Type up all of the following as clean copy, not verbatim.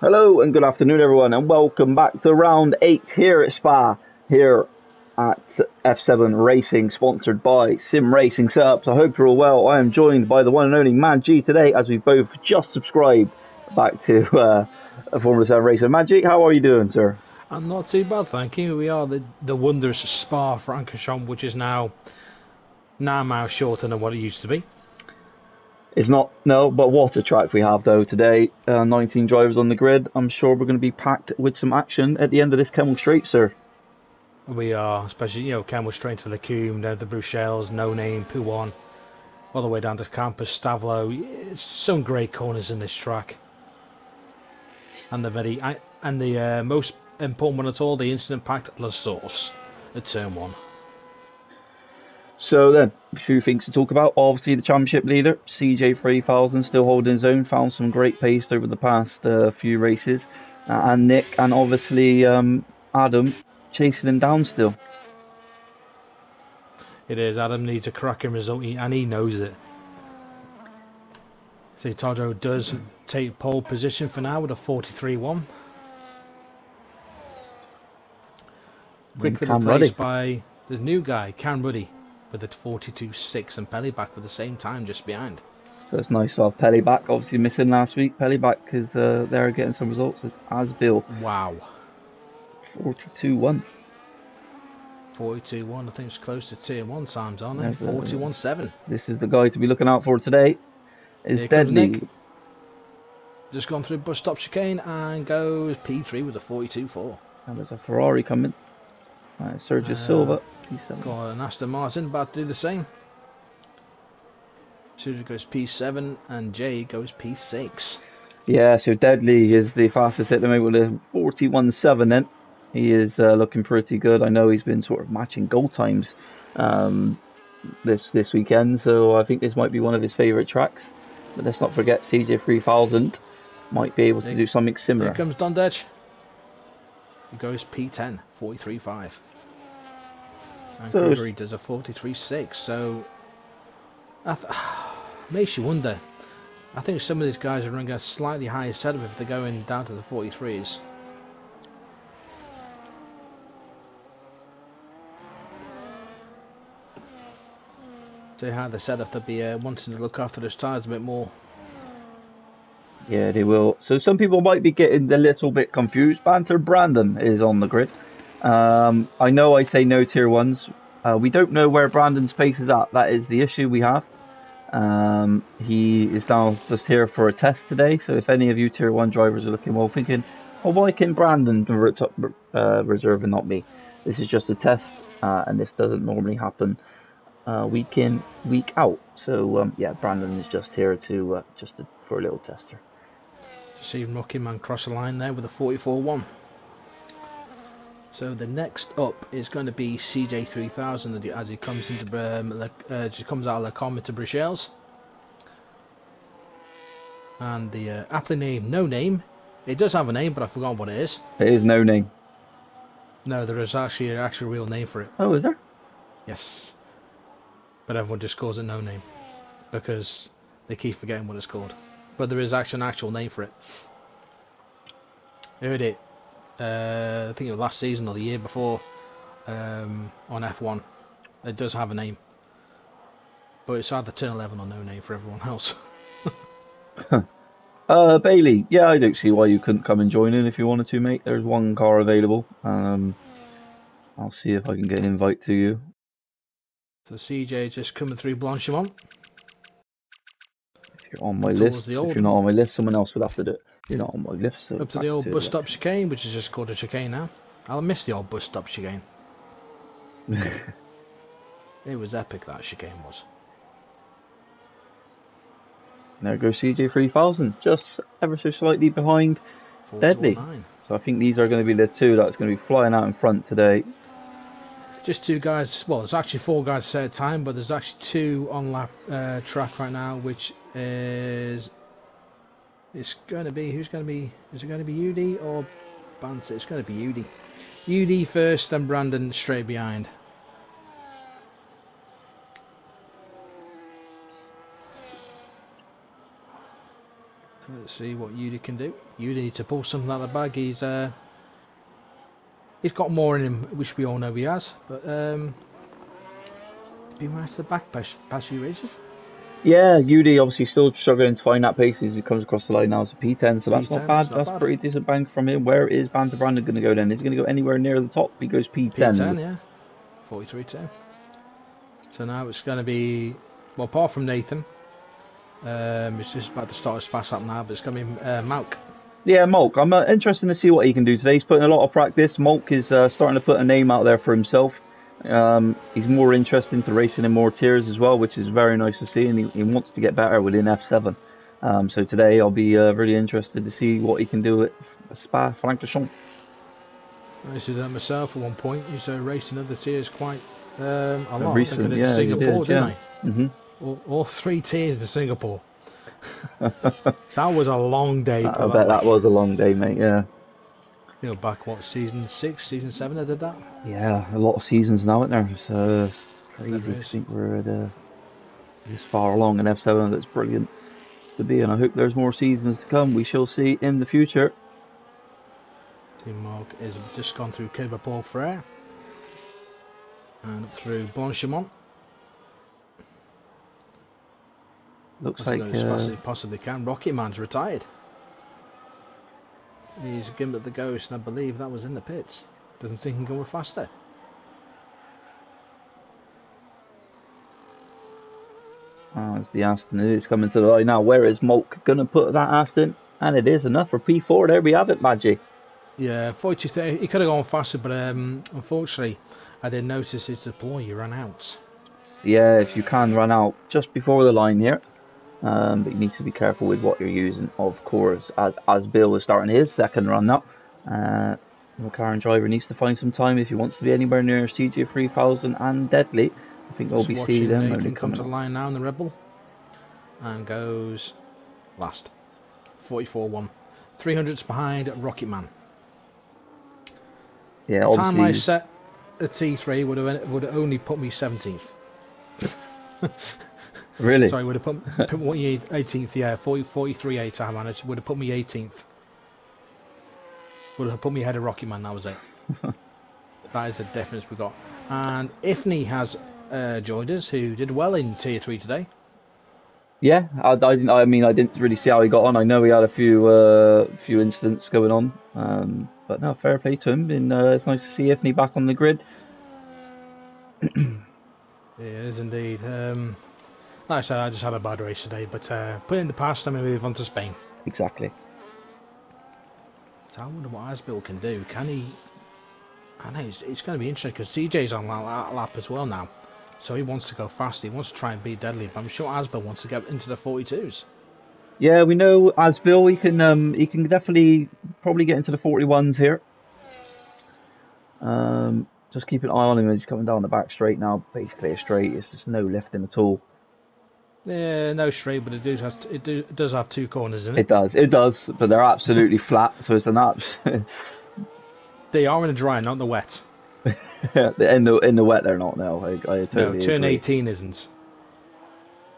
Hello and good afternoon everyone, and welcome back to round 8 here at Spa, here at F7Racing, sponsored by SimRacingSetups. I hope you're all well. I am joined by the one and only Mad G today, as we both just subscribed back to Formula 7 Racing. Mad G, how are you doing, sir? I'm not too bad, thank you. We are the wondrous Spa-Francorchamps, which is now 9 miles shorter than what it used to be. It's not, no, but what a track we have though today. 19 drivers on the grid. I'm sure we're going to be packed with some action at the end of this Kemmel Straight, sir. We are, especially, Kemmel straight to the Coombe, down the Bruxelles, No Name, Pouon, all the way down to Campus, Stavlo. It's some great corners in this track. And the most important one at all, the incident-packed La Source at Turn 1. So then, a few things to talk about. Obviously, the championship leader, CJ3000, still holding his own, found some great pace over the past few races. And Nick, and obviously Adam, chasing him down still. It is. Adam needs a cracking result, and he knows it. So Todro does take pole position for now with a 43-1. Quickly replaced by the new guy, Cam Ruddy, with a 42.6, and Pelly back with the same time just behind. So it's nice to have Pelly back. Obviously missing last week. Pelly back because they're getting some results as Bill. Wow. 42.1. 42.1. I think it's close to tier 1 times, aren't they? 41.7. This is the guy to be looking out for today. Is Deadly. Just gone through bus stop chicane and goes P3 with a 42.4. And there's a Ferrari coming. Sergio Silva. P7. Got an Aston Martin about to do the same. Sergio goes P7 and Jay goes P6. Yeah, so Deadly is the fastest at the moment with a 41.7 then. He is looking pretty good. I know he's been sort of matching goal times this weekend, so I think this might be one of his favourite tracks. But let's not forget CJ3000 might be able to do something similar. Here comes Dondech. He goes P10, 43.5. And Gregory does a 43.6, so makes you wonder. I think some of these guys are running a slightly higher setup if they're going down to the 43s. See how they set up, they'll be wanting to look after those tyres a bit more. Yeah, they will. So some people might be getting a little bit confused. Banter Brandon is on the grid. I know I say no tier 1s. We don't know where Brandon's pace is at. That is the issue we have. He is now just here for a test today. So if any of you tier 1 drivers are looking well, thinking, oh, why can Brandon reserve and not me? This is just a test, and this doesn't normally happen week in, week out. So yeah, Brandon is just here to for a little tester. See Rocky Man cross the line there with a 44.1. So the next up is going to be CJ3000 as he comes into comes out of Le Combe to Bruxelles. And the aptly named No Name. It does have a name, but I forgot what it is. It is No Name. No, there is actually an actual real name for it. Oh, is there? Yes. But everyone just calls it No Name because they keep forgetting what it's called. But there is actually an actual name for it. I heard it, I think it was last season or the year before on F1. It does have a name. But it's either Turn 11 or no name for everyone else. Bailey, yeah, I don't see why you couldn't come and join in if you wanted to, mate. There's one car available. I'll see if I can get an invite to you. So CJ just coming through Blanchimont. If you're on my list, if you're not on my list, someone else would have to do it. You're not on my list. So up to the old bus stop chicane, which is just called a chicane now. I'll miss the old bus stop chicane. It was epic, that chicane was. There goes CJ3000, just ever so slightly behind Deadly. So I think these are going to be the two that's going to be flying out in front today. Just two guys, well, there's actually 4 guys at a time, but there's actually 2 on lap track right now, which is... It's going to be, who's going to be, is it going to be UD or Banter? It's going to be UD. UD first, then Brandon straight behind. Let's see what Yudi can do. Yudi needs to pull something out of the bag. He's got more in him, which we all know he has. But be nice to the back past few races. Yeah, Udi obviously still struggling to find that pace as he comes across the line now. It's a P10, so that's not bad. That's pretty decent bank from him. Where is Banter Brandon going to go then? Is he going to go anywhere near the top? He goes P10. P10, yeah. 43.10. So now it's going to be, well, apart from Nathan, it's just about to start his fast up now, but it's going to be Malk. Yeah, Malk. I'm interested to see what he can do today. He's putting a lot of practice. Malk is starting to put a name out there for himself. He's more interested into racing in more tiers as well, which is very nice to see, and he wants to get better within F7. So today I'll be really interested to see what he can do at Spa-Francorchamps. I see that myself at one point. He's racing other tiers quite a lot. Recent, I did Singapore, didn't I? Mm-hmm. All 3 tiers in Singapore. That was a long day. I bet that was a long day, mate, yeah. You know, back, what, season 6, season 7 I did that? Yeah, a lot of seasons now, isn't there? It's crazy to think we're at this far along in F7. That's brilliant to be, and I hope there's more seasons to come. We shall see in the future. Team Mark is just gone through Quai Paul Frere and up through Blanchimont. Looks like as fast as he possibly can. Rocket Man's retired. He's given it the ghost, and I believe that was in the pits. Doesn't think he can go faster. Oh, it's the Aston. It is coming to the line now. Where is Malk going to put that Aston? And it is enough for P4. There we have it, Maggie. Yeah, 42.30. He could have gone faster, but unfortunately, I did notice his deploy ran out. Yeah, if you can run out just before the line here. But you need to be careful with what you're using, of course, as Bill is starting his second run now. The McLaren driver needs to find some time if he wants to be anywhere near CJ 3000 and Deadly. I think we'll be seeing them only coming to coming the line now in the Rebel. And goes last. 44.1. 300s behind Rocket Man. Yeah, the obviously. time I set the T3 would have only put me 17th. Really? Sorry, would have put me 18th, yeah, 43.8 I managed, would have put me 18th. Would have put me ahead of Rocky Man, that was it. That is the difference we got. And Ifney has joined us, who did well in Tier 3 today. Yeah, I didn't really see how he got on. I know he had a few incidents going on, but no, fair play to him. And it's nice to see Ifney back on the grid. It is indeed. Like I said, I just had a bad race today, but put it in the past and we move on to Spain. Exactly. So I wonder what Asbill can do. Can he? I know it's going to be interesting because CJ's on that lap as well now, so he wants to go fast. He wants to try and beat Deadly, but I'm sure Asbill wants to get into the 42s. Yeah, we know Asbill. He can definitely probably get into the 41s here. Just keep an eye on him as he's coming down the back straight now. Basically a straight. It's just no lifting at all. Yeah, no straight, but it does have 2 corners, doesn't it? It does, but they're absolutely flat, so it's an They are in the dry, not the wet. in the wet they're not now. I totally turn agree. 18 isn't.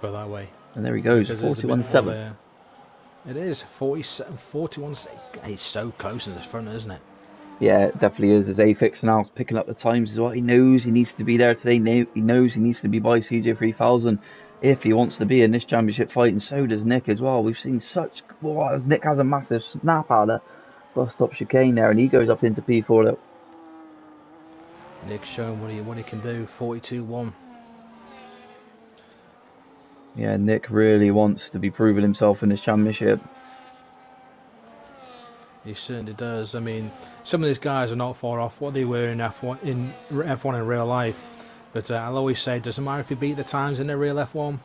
Go that way. And there he goes, 41.7. It is 41. He's so close in the front, isn't it? Yeah, it definitely is. As Afix now picking up the times as well. He knows he needs to be there today. He knows he needs to be by CJ 3000 if he wants to be in this championship fight, and so does Nick as well. We've seen Nick has a massive snap out of bus stop chicane there, and he goes up into P4 though. Nick's showing what he can do. 42.1. Yeah, Nick really wants to be proving himself in this championship. He certainly does. I mean, some of these guys are not far off what they were in F1 in real life. But I'll always say, it doesn't matter if you beat the times in the real F1,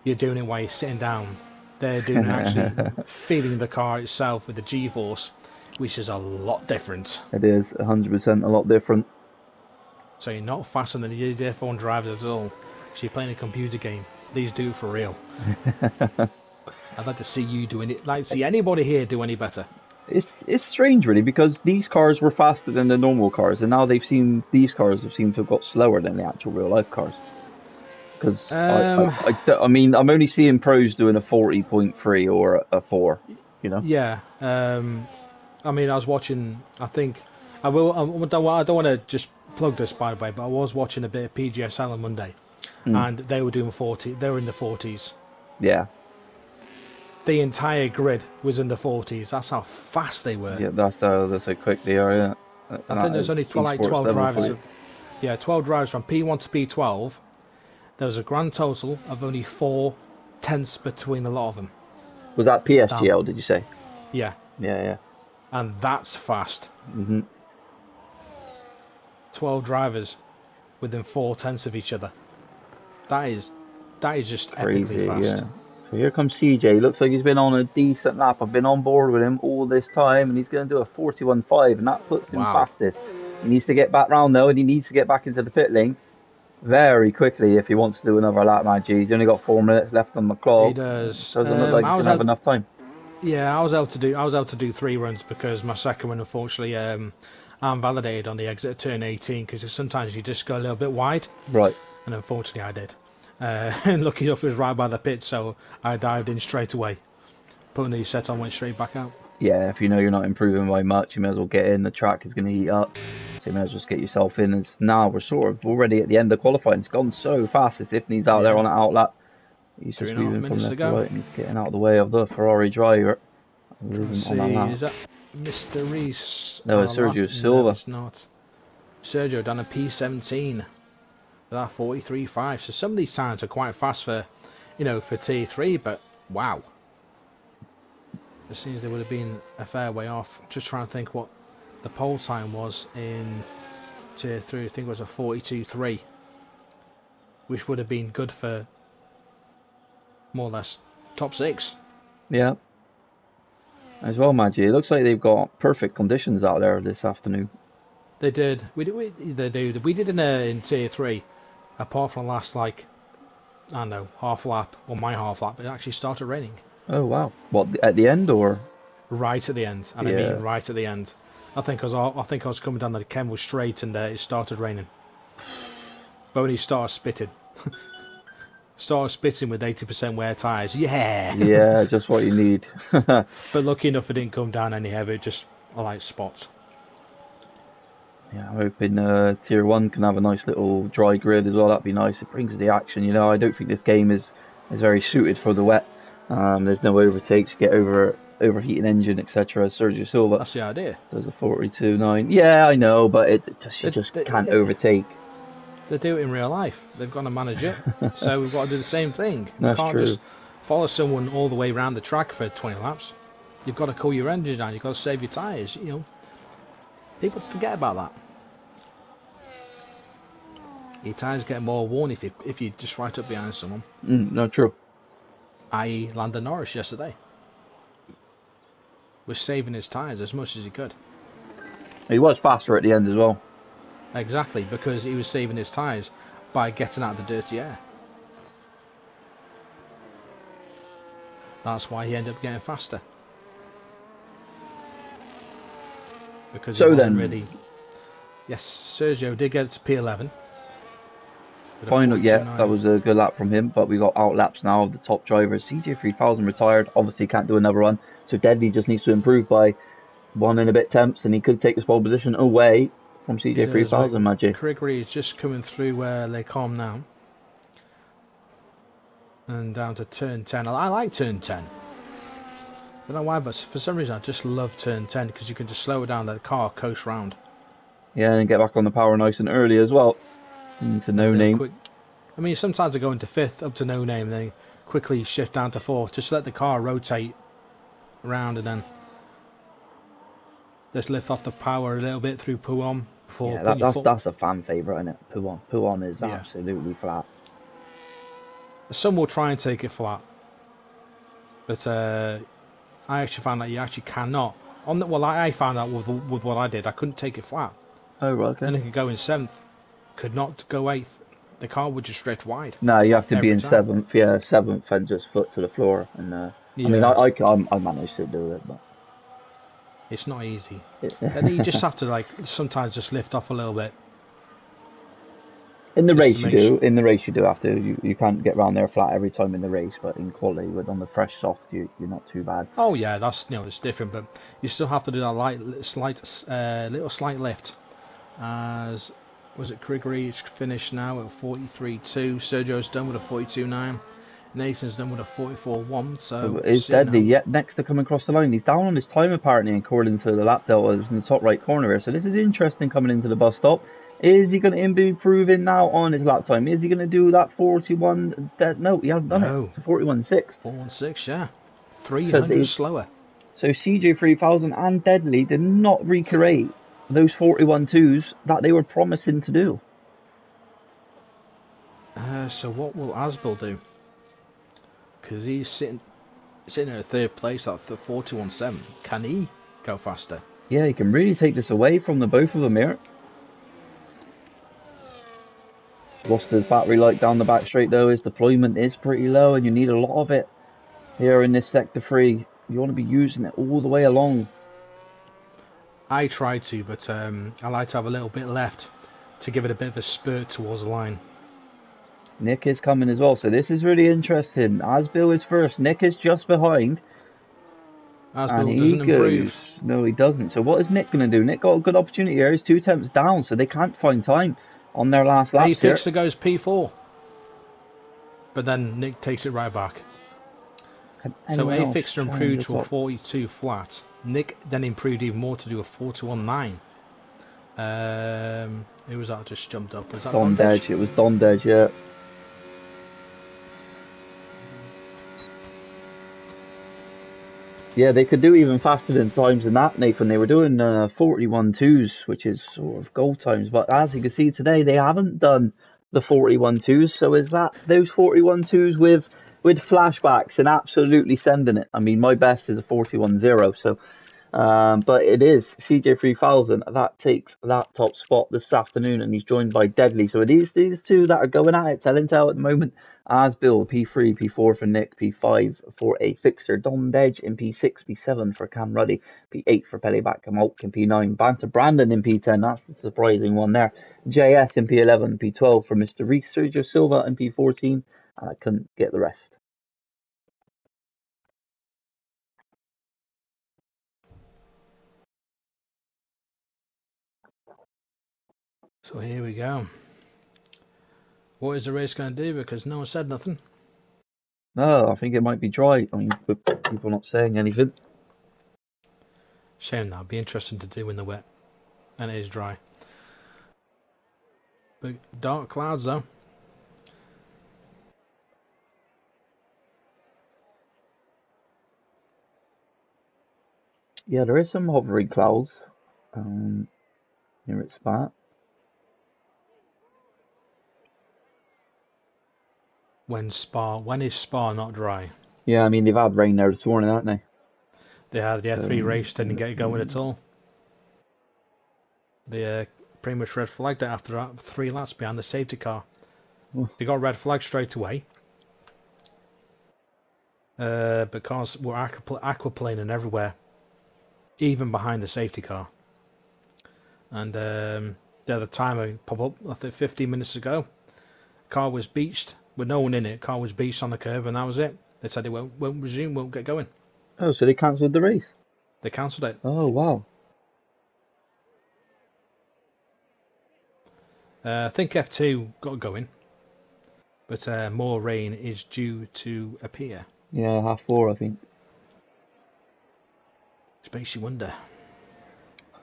you're doing it while you're sitting down. They're doing it actually feeling the car itself with the G-force, which is a lot different. It is 100% a lot different. So you're not faster than the F1 drivers at all. So you're playing a computer game. These do it for real. I'd like to see you doing it. Like, see anybody here do any better. It's strange really, because these cars were faster than the normal cars, and now these cars have seemed to have got slower than the actual real life cars. Because Um, I mean, I'm only seeing pros doing a 40.3 or a 4, you know? yeah. I mean, I was watching. I think I will. I don't want to just plug this by the way, but I was watching a bit of PGSL on Monday, Mm, and they were doing 40. They were in the 40s. yeah. The entire grid was in the 40s. That's how fast they were. Yeah, that's how quick they are, yeah. I And think that there's is only like esports 12 level drivers. for you. Yeah, 12 drivers from P1 to P12. There was a grand total of only 4 tenths between a lot of them. Was that Down. PSGL, did you say? Yeah, Yeah, yeah. and that's fast. Hmm. 12 drivers within 4 tenths of each other. That is that is just epically Crazy, fast. yeah. So here comes CJ. Looks like he's been on a decent lap. I've been on board with him all this time, and he's going to do a 41.5, and that puts him Wow. fastest. He needs to get back round though, and he needs to get back into the pit lane very quickly if he wants to do another lap, man. He's only got 4 minutes left on the He clock. does. Doesn't look like he's gonna have enough time. Yeah, I was able to do 3 runs because my second one unfortunately I'm validated on the exit at turn 18 because sometimes you just go a little bit wide, Right. and unfortunately I did. And lucky enough it was right by the pit, so I dived in straight away. Put a new set on, went straight back out. Yeah, if you know you're not improving by much, you may as well get in. The track is going to heat up, so you may as well just get yourself in. As now we're sort of already at the end of qualifying. It's gone so fast. As if he's out there Yeah, on an outlap. He's just 3.5 moving from minutes to left to go. right, and he's getting out of the way of the Ferrari driver who Trying to isn't on that see, lap. is that Mr. Reese No, on it's a lap? Sergio No, Silva. it's not. Sergio done a P17. That 43.5. So some of these times are quite fast for, for T3, but wow. It seems they would have been a fair way off. Just trying to think what the pole time was in Tier 3. I think it was a 42.3, which would have been good for more or less top 6. Yeah, as well, Maggie. It looks like they've got perfect conditions out there this afternoon. They did. They do. We did in Tier 3, apart from the last, like, I don't know, half lap, or my half lap, it actually started raining. Oh wow! What at the end or? Right at the end, and I mean Yeah. right at the end. I think I was coming down the Kenwood Straight and it started raining. But when he started spitting, with 80% wear tyres, yeah. Yeah, just what you need. But lucky enough, it didn't come down any heavy. Just a light spot. Yeah, I'm hoping Tier 1 can have a nice little dry grid as well. That'd be nice. It brings the action, you know. I don't think this game is very suited for the wet. There's no overtakes, get overheating engine, etc. Sergio Silva That's the idea. does a 42.9. Yeah, I know, but you just can't overtake. They do it in real life. They've got to manage it. So we've got to do the same thing. We That's can't true. just follow someone all the way around the track for 20 laps. You've got to cool your engine down. You've got to save your tyres. People forget about that. Your tyres get more worn if you just right up behind someone. No, true. I.e. Lando Norris yesterday was saving his tyres as much as he could. He was faster at the end as well. Exactly, because he was saving his tyres by getting out of the dirty air. That's why he ended up getting faster. Because he wasn't really... Yes, Sergio did get to P11. Final, yeah, that was a good lap from him, but we got out laps now of the top drivers. CJ3000 retired, obviously can't do another run, so Deadly just needs to improve by 1 and a bit temps, and he could take his pole position away from CJ3000, Maggie. Gregory is just coming through where they calm now. And down to turn 10. I like turn 10. I don't know why, but for some reason I just love turn 10 because you can just slow it down, let the car coast round. Yeah, and get back on the power nice and early as well. Into no name. I mean, sometimes I go into 5th up to no name, then quickly shift down to 4th, just let the car rotate around and then just lift off the power a little bit through Pouon before that's a fan favourite, isn't it? Pouon is absolutely flat. Some will try and take it flat, but I actually found that you actually cannot. I found out with what I did, I couldn't take it flat. Oh, right, okay. And it could go in 7th, could not go 8th. The car would just stretch wide. No, you have to be in 7th. Yeah, 7th and just foot to the floor. And I mean, I managed to do it, but it's not easy. And then you just have to sometimes just lift off a little bit. In the just to race you make sure. do. In the race you do have to. You can't get around there flat every time in the race, but in quality, with on the fresh soft, you're not too bad. Oh yeah, that's it's different, but you still have to do that little slight lift. As was it Grigory finished now at 43.2. Sergio's done with a 42.9. Nathan's done with a 44.1. So So we'll is see Deadly now. yet next to come across the line? He's down on his time apparently, according to the lap delta in the top right corner here. So this is interesting coming into the bus stop. Is he going to be improving now on his lap time? Is he going to do that 41? No, he hasn't done it. No, It's a 41.6. 416, yeah, So 300 they, slower. so CJ 3000 and Deadly did not recreate those 41.2s that they were promising to do. So what will Asbel do? Because he's sitting at third place at the 41.7. Can he go faster? Yeah, he can really take this away from the both of them here. What's the battery like down the back straight though? His deployment is pretty low and you need a lot of it here in this sector 3. You want to be using it all the way along. I try to, but I like to have a little bit left to give it a bit of a spurt towards the line. Nick is coming as well, so this is really interesting. Asbill is first, Nick is just behind, and Asbel he doesn't goes. improve. No, he doesn't. So what is Nick going to do? Nick got a good opportunity here. He's 2 temps down, so they can't find time on their last A laps here. Fixer goes P4, but then Nick takes it right back. Can So anyone A else Fixer challenge improved the to a top? 42 flat. Nick then improved even more to do a 41.9. Who was that just jumped up? Was that Don Dondage? Dej. It was Don Dej, yeah. Yeah, they could do even faster than times than that, Nathan. They were doing 41.2s, which is sort of goal times. But as you can see today, they haven't done the 41.2s. So is that those 41.2s with flashbacks and absolutely sending it? I mean, my best is a 41.0. So but it is CJ 3000 that takes that top spot this afternoon, and he's joined by Deadly. So it is these two that are going at it, tell and tell at the moment. As Bill, P3, P4 for Nick, P5 for a fixer, Don Dej in P6, P7 for Cam Ruddy, P8 for Pellyback, Kamolk in P9, Banter Brandon in P10, that's the surprising one there. JS in P11, P12 for Mr. Reese, Sergio Silva in P14, and I couldn't get the rest. So here we go. What is the race going to do? Because no one said nothing. No, I think it might be dry. I mean, with people not saying anything. Shame that. Be interesting to do in the wet. And it is dry. But dark clouds though. Yeah, there is some hovering clouds near its spot. When is Spa not dry? Yeah, I mean, they've had rain there this morning, haven't they? They had the So, F3 race, didn't get it going at all. They pretty much red flagged it after 3 laps behind the safety car. They got red flag straight away. Because we're aquaplaning everywhere. Even behind the safety car. And the timer popped up, I think 15 minutes ago. Car was beached with no one in it. Car was beached on the curve, and that was it. They said it won't resume, won't get going. oh, so they cancelled the race. They cancelled it. Oh, wow. I think F2 got going, but more rain is due to appear. Yeah, 4:30, I think. Which makes you wonder.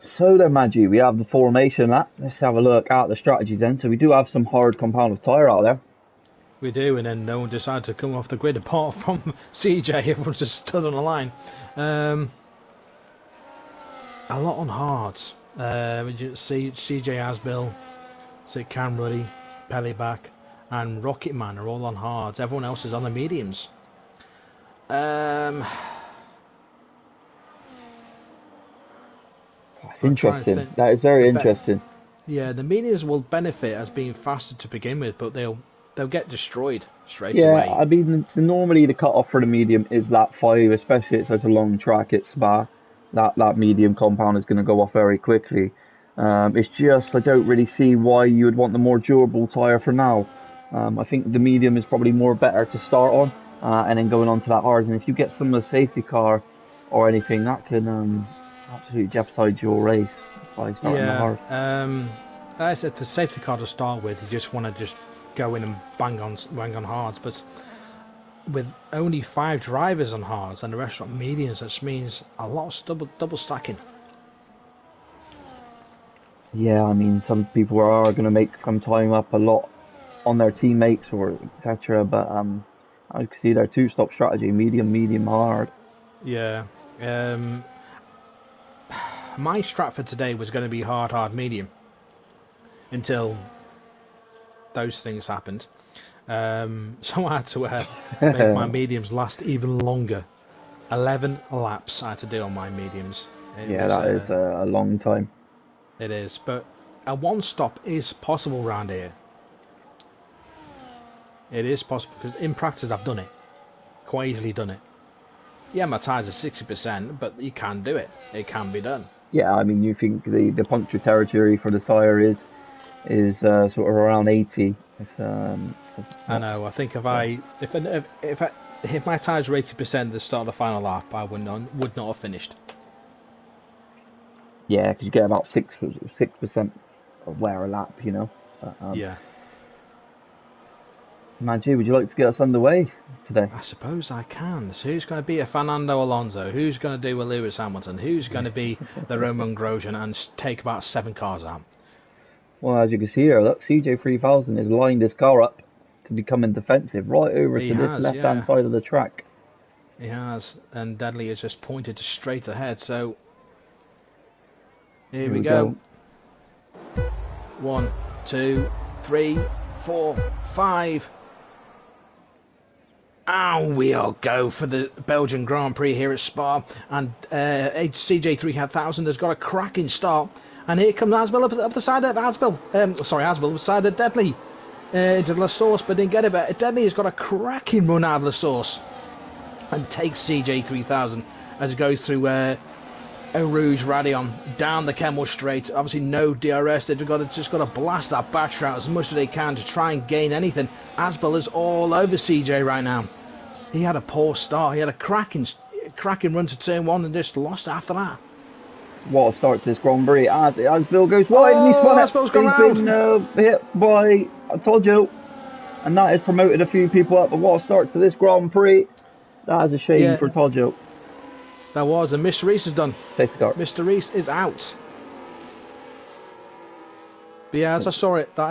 So then, Maggie, we have the formation. Let's have a look at the strategies then. So we do have some hard compound of tyre out there. We do, and then no one decided to come off the grid apart from CJ. Everyone's just stood on the line. A lot on hards. We just see CJ Asbill, see Cam Ruddy, Pellyback, and Rocket Man are all on hards. Everyone else is on the mediums. That's interesting. That is very interesting. Yeah, the mediums will benefit as being faster to begin with, but they'll get destroyed straight Yeah, away. I mean, normally the cut off for the medium is lap 5, especially at such a long track at Spa. That medium compound is going to go off very quickly. It's just I don't really see why you would want the more durable tyre for now. I think the medium is probably more better to start on, and then going on to that hard. And if you get some of the safety car or anything, that can absolutely jeopardize your race by starting the Yeah, hard. like I said, the safety car to start with, you just want to just go in and bang on hards. But with only 5 drivers on hards and the rest on mediums, which means a lot of double stacking. Yeah, I mean, some people are going to make some time up a lot on their teammates or etc. But I can see their two-stop strategy: medium, medium, hard. Yeah. My strat for today was going to be hard, medium until those things happened. So I had to make my mediums last even longer. 11 laps I had to do on my mediums. Yeah, that is a long time. It is, but a one stop is possible around here. It is possible because in practice I've done it, quite easily done it. Yeah, my tyres are 60%, but you can do it. It can be done. Yeah, I mean, you think the puncture territory for the tyre is sort of around 80. I know. I think if my tyres were 80% at the start of the final lap, I would not have finished. Yeah, because you get about 6% of wear a lap, you know. But, Yeah. Maggie, would you like to get us underway today? I suppose I can. So who's going to be a Fernando Alonso? Who's going to do a Lewis Hamilton? Who's going to be the Roman Grosjean and take about 7 cars out? Well, as you can see here, look, CJ3000 has lined his car up to becoming defensive right over He to this has, left-hand yeah. side of the track. He has, and Dudley has just pointed straight ahead. So here we go. 1, 2, 3, 4, 5. And we'll go for the Belgian Grand Prix here at Spa. And CJ3000 has got a cracking start. And here comes Asbel up the side of Asbel. Asbel up the side of Deadly. Into La Source, but didn't get it. But Deadly has got a cracking run out of La Source. And takes CJ3000 as it goes through Eau Rouge Radion down the Kemmel Straight. Obviously no DRS. They've just got to blast that battery out as much as they can to try and gain anything. Asbel is all over CJ right now. He had a poor start. He had a cracking run to turn 1 and just lost after that. What a start to this Grand Prix. As Bill goes wide and he spun it. Asbel's gone He's round. been hit by, I told you, and that has promoted a few people up. But what a start to this Grand Prix. That is a shame for Tojo. That was, and Mr. Reese is done. Safety car. Mr. Reese is out. But yeah, as I saw it, that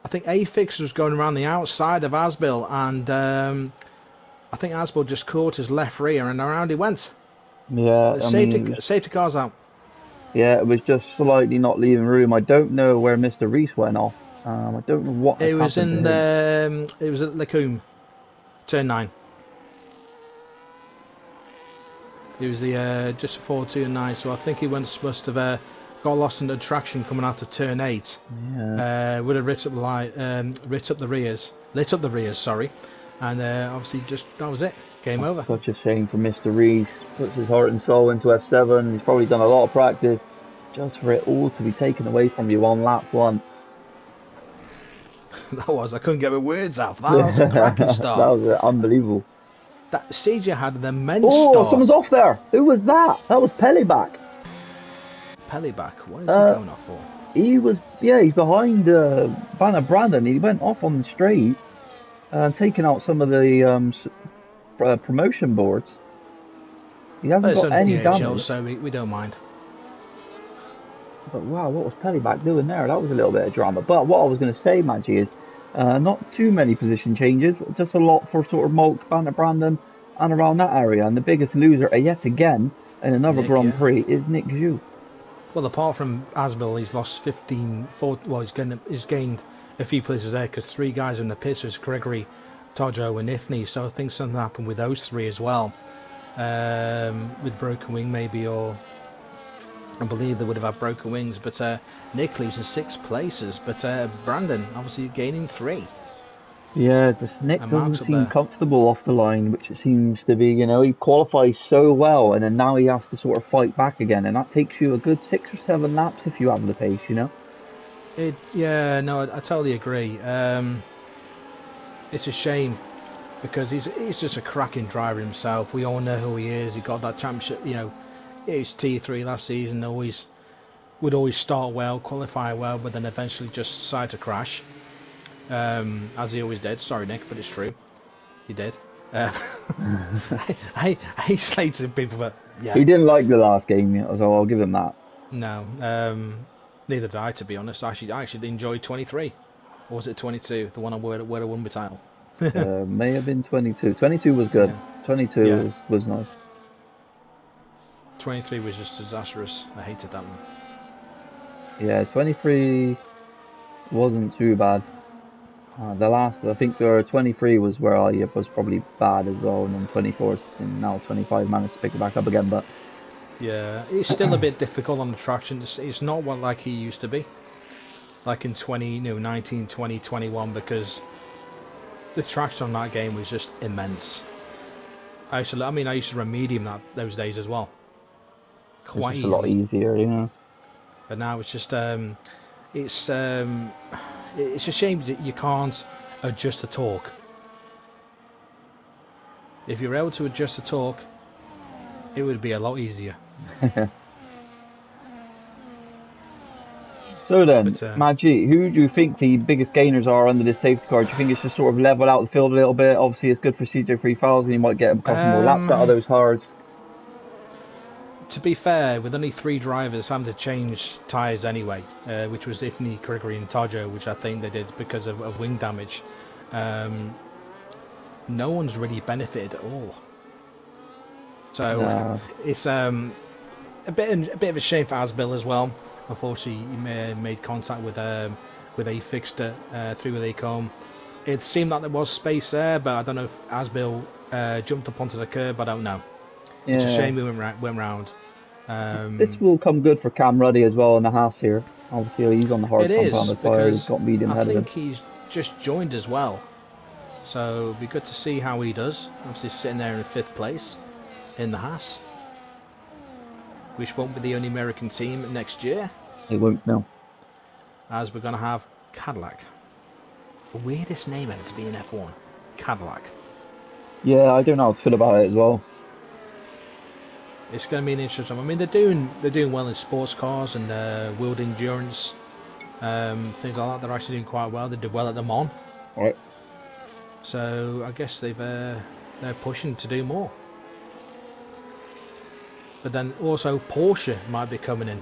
I think Afix was going around the outside of Asbel, and I think Asbel just caught his left rear, and around he went. Yeah, safety car's out. Yeah, it was just slightly not leaving room. I don't know where Mr. Reese went off. I don't know what. It was in the. It was at Lacombe, turn 9. It was the just before turn 9, so I think he must have got lost in the traction coming out of turn 8. Yeah. Would have lit up the rears, sorry, and obviously just that was it. Game over. Such a shame for Mr. Reese. Puts his heart and soul into F7. He's probably done a lot of practice just for it all to be taken away from you on lap 1. I couldn't get my words out. That was a cracking start. That was unbelievable. That CJ had an immense start. Someone's off there. Who was that? That was Pellyback. Pellyback? What is he going off for? He's behind Banner Brandon. He went off on the straight and taking out some of the promotion boards. He hasn't got any damage. So we don't mind. But wow, what was Pellyback doing there? That was a little bit of drama. But what I was going to say, Maggie, is not too many position changes. Just a lot for sort of Malk, Banner Brandon, and around that area. And the biggest loser, yet again, in another Grand Prix, is Nick Zhu. Well, apart from Asbel, he's lost 15. He's gained a few places there because 3 guys in the pits. It's Gregory, Tojo, and Ifney. So I think something happened with those 3 as well. With broken wing, maybe, or I believe they would have had broken wings. But Nick leaves in 6 places. But Brandon obviously gaining 3. Yeah, just Nick And doesn't Mark's up seem there. comfortable off the line, which it seems to be. He qualifies so well, and then now he has to sort of fight back again, and that takes you a good 6 or 7 laps if you have the pace. Yeah, no, I totally agree. It's a shame because he's just a cracking driver himself. We all know who he is. He got that championship. He was T3 last season. Would always start well, qualify well, but then eventually just decide to crash, as he always did. Sorry, Nick, but it's true. He did. Uh, I hate slating people, but yeah, He didn't like the last game, so I'll give him that. no. Neither did I, to be honest. I actually enjoyed 23. Or was it 22? The one where I won the title. May have been 22. 22 was good. Yeah, 22 yeah. was nice. 23 was just disastrous. I hated that one. Yeah, 23 wasn't too bad. The last, I think, 23 was where I was probably bad as well, and then 24 and now 25 managed to pick it back up again. But Yeah, it's still a bit difficult on the traction. It's not what like he used to be, like in 19, 20, 21, because the traction on that game was just immense. I used to run medium those days as well, it's quite just a lot easily. easier. But now it's just it's um, it's a shame that you can't adjust the torque. If you're able to adjust the torque, it would be a lot easier. So then, But Maggi, who do you think the biggest gainers are under this safety car? Do you think it's just sort of level out the field a little bit? Obviously, it's good for CJ3000. You might get a couple more laps out of um, those hards. to be fair, with only 3 drivers having to change tyres anyway, which was Ifni, Gregory and Tajo, which I think they did because of wing damage, um, no one's really benefited at all. So No, it's a bit of a shame for Asbill as well. Unfortunately, he made contact with a fixture through where they come. It seemed like there was space there, but I don't know if Asbill jumped up onto the curb. I don't know. It's a yeah. shame we went round. This Um, will come good for Cam Ruddy as well in the Haas here. Obviously, he's on the hard it is compound tyre. He's because got medium I ahead of him. think he's just joined as well. So it'll be good to see how he does. Obviously sitting there in 5th place in the Haas, which won't be the only American team next year, He won't know. as we're going to have Cadillac. The weirdest name ever to be in F1. Cadillac. Yeah, I don't know how to feel about it as well. It's going to be an interesting. I mean, they're doing well in sports cars and wheeled endurance, things like that. They're actually doing quite well. They did well at the Mon, All right. so I guess they're pushing to do more. But then also Porsche might be coming in.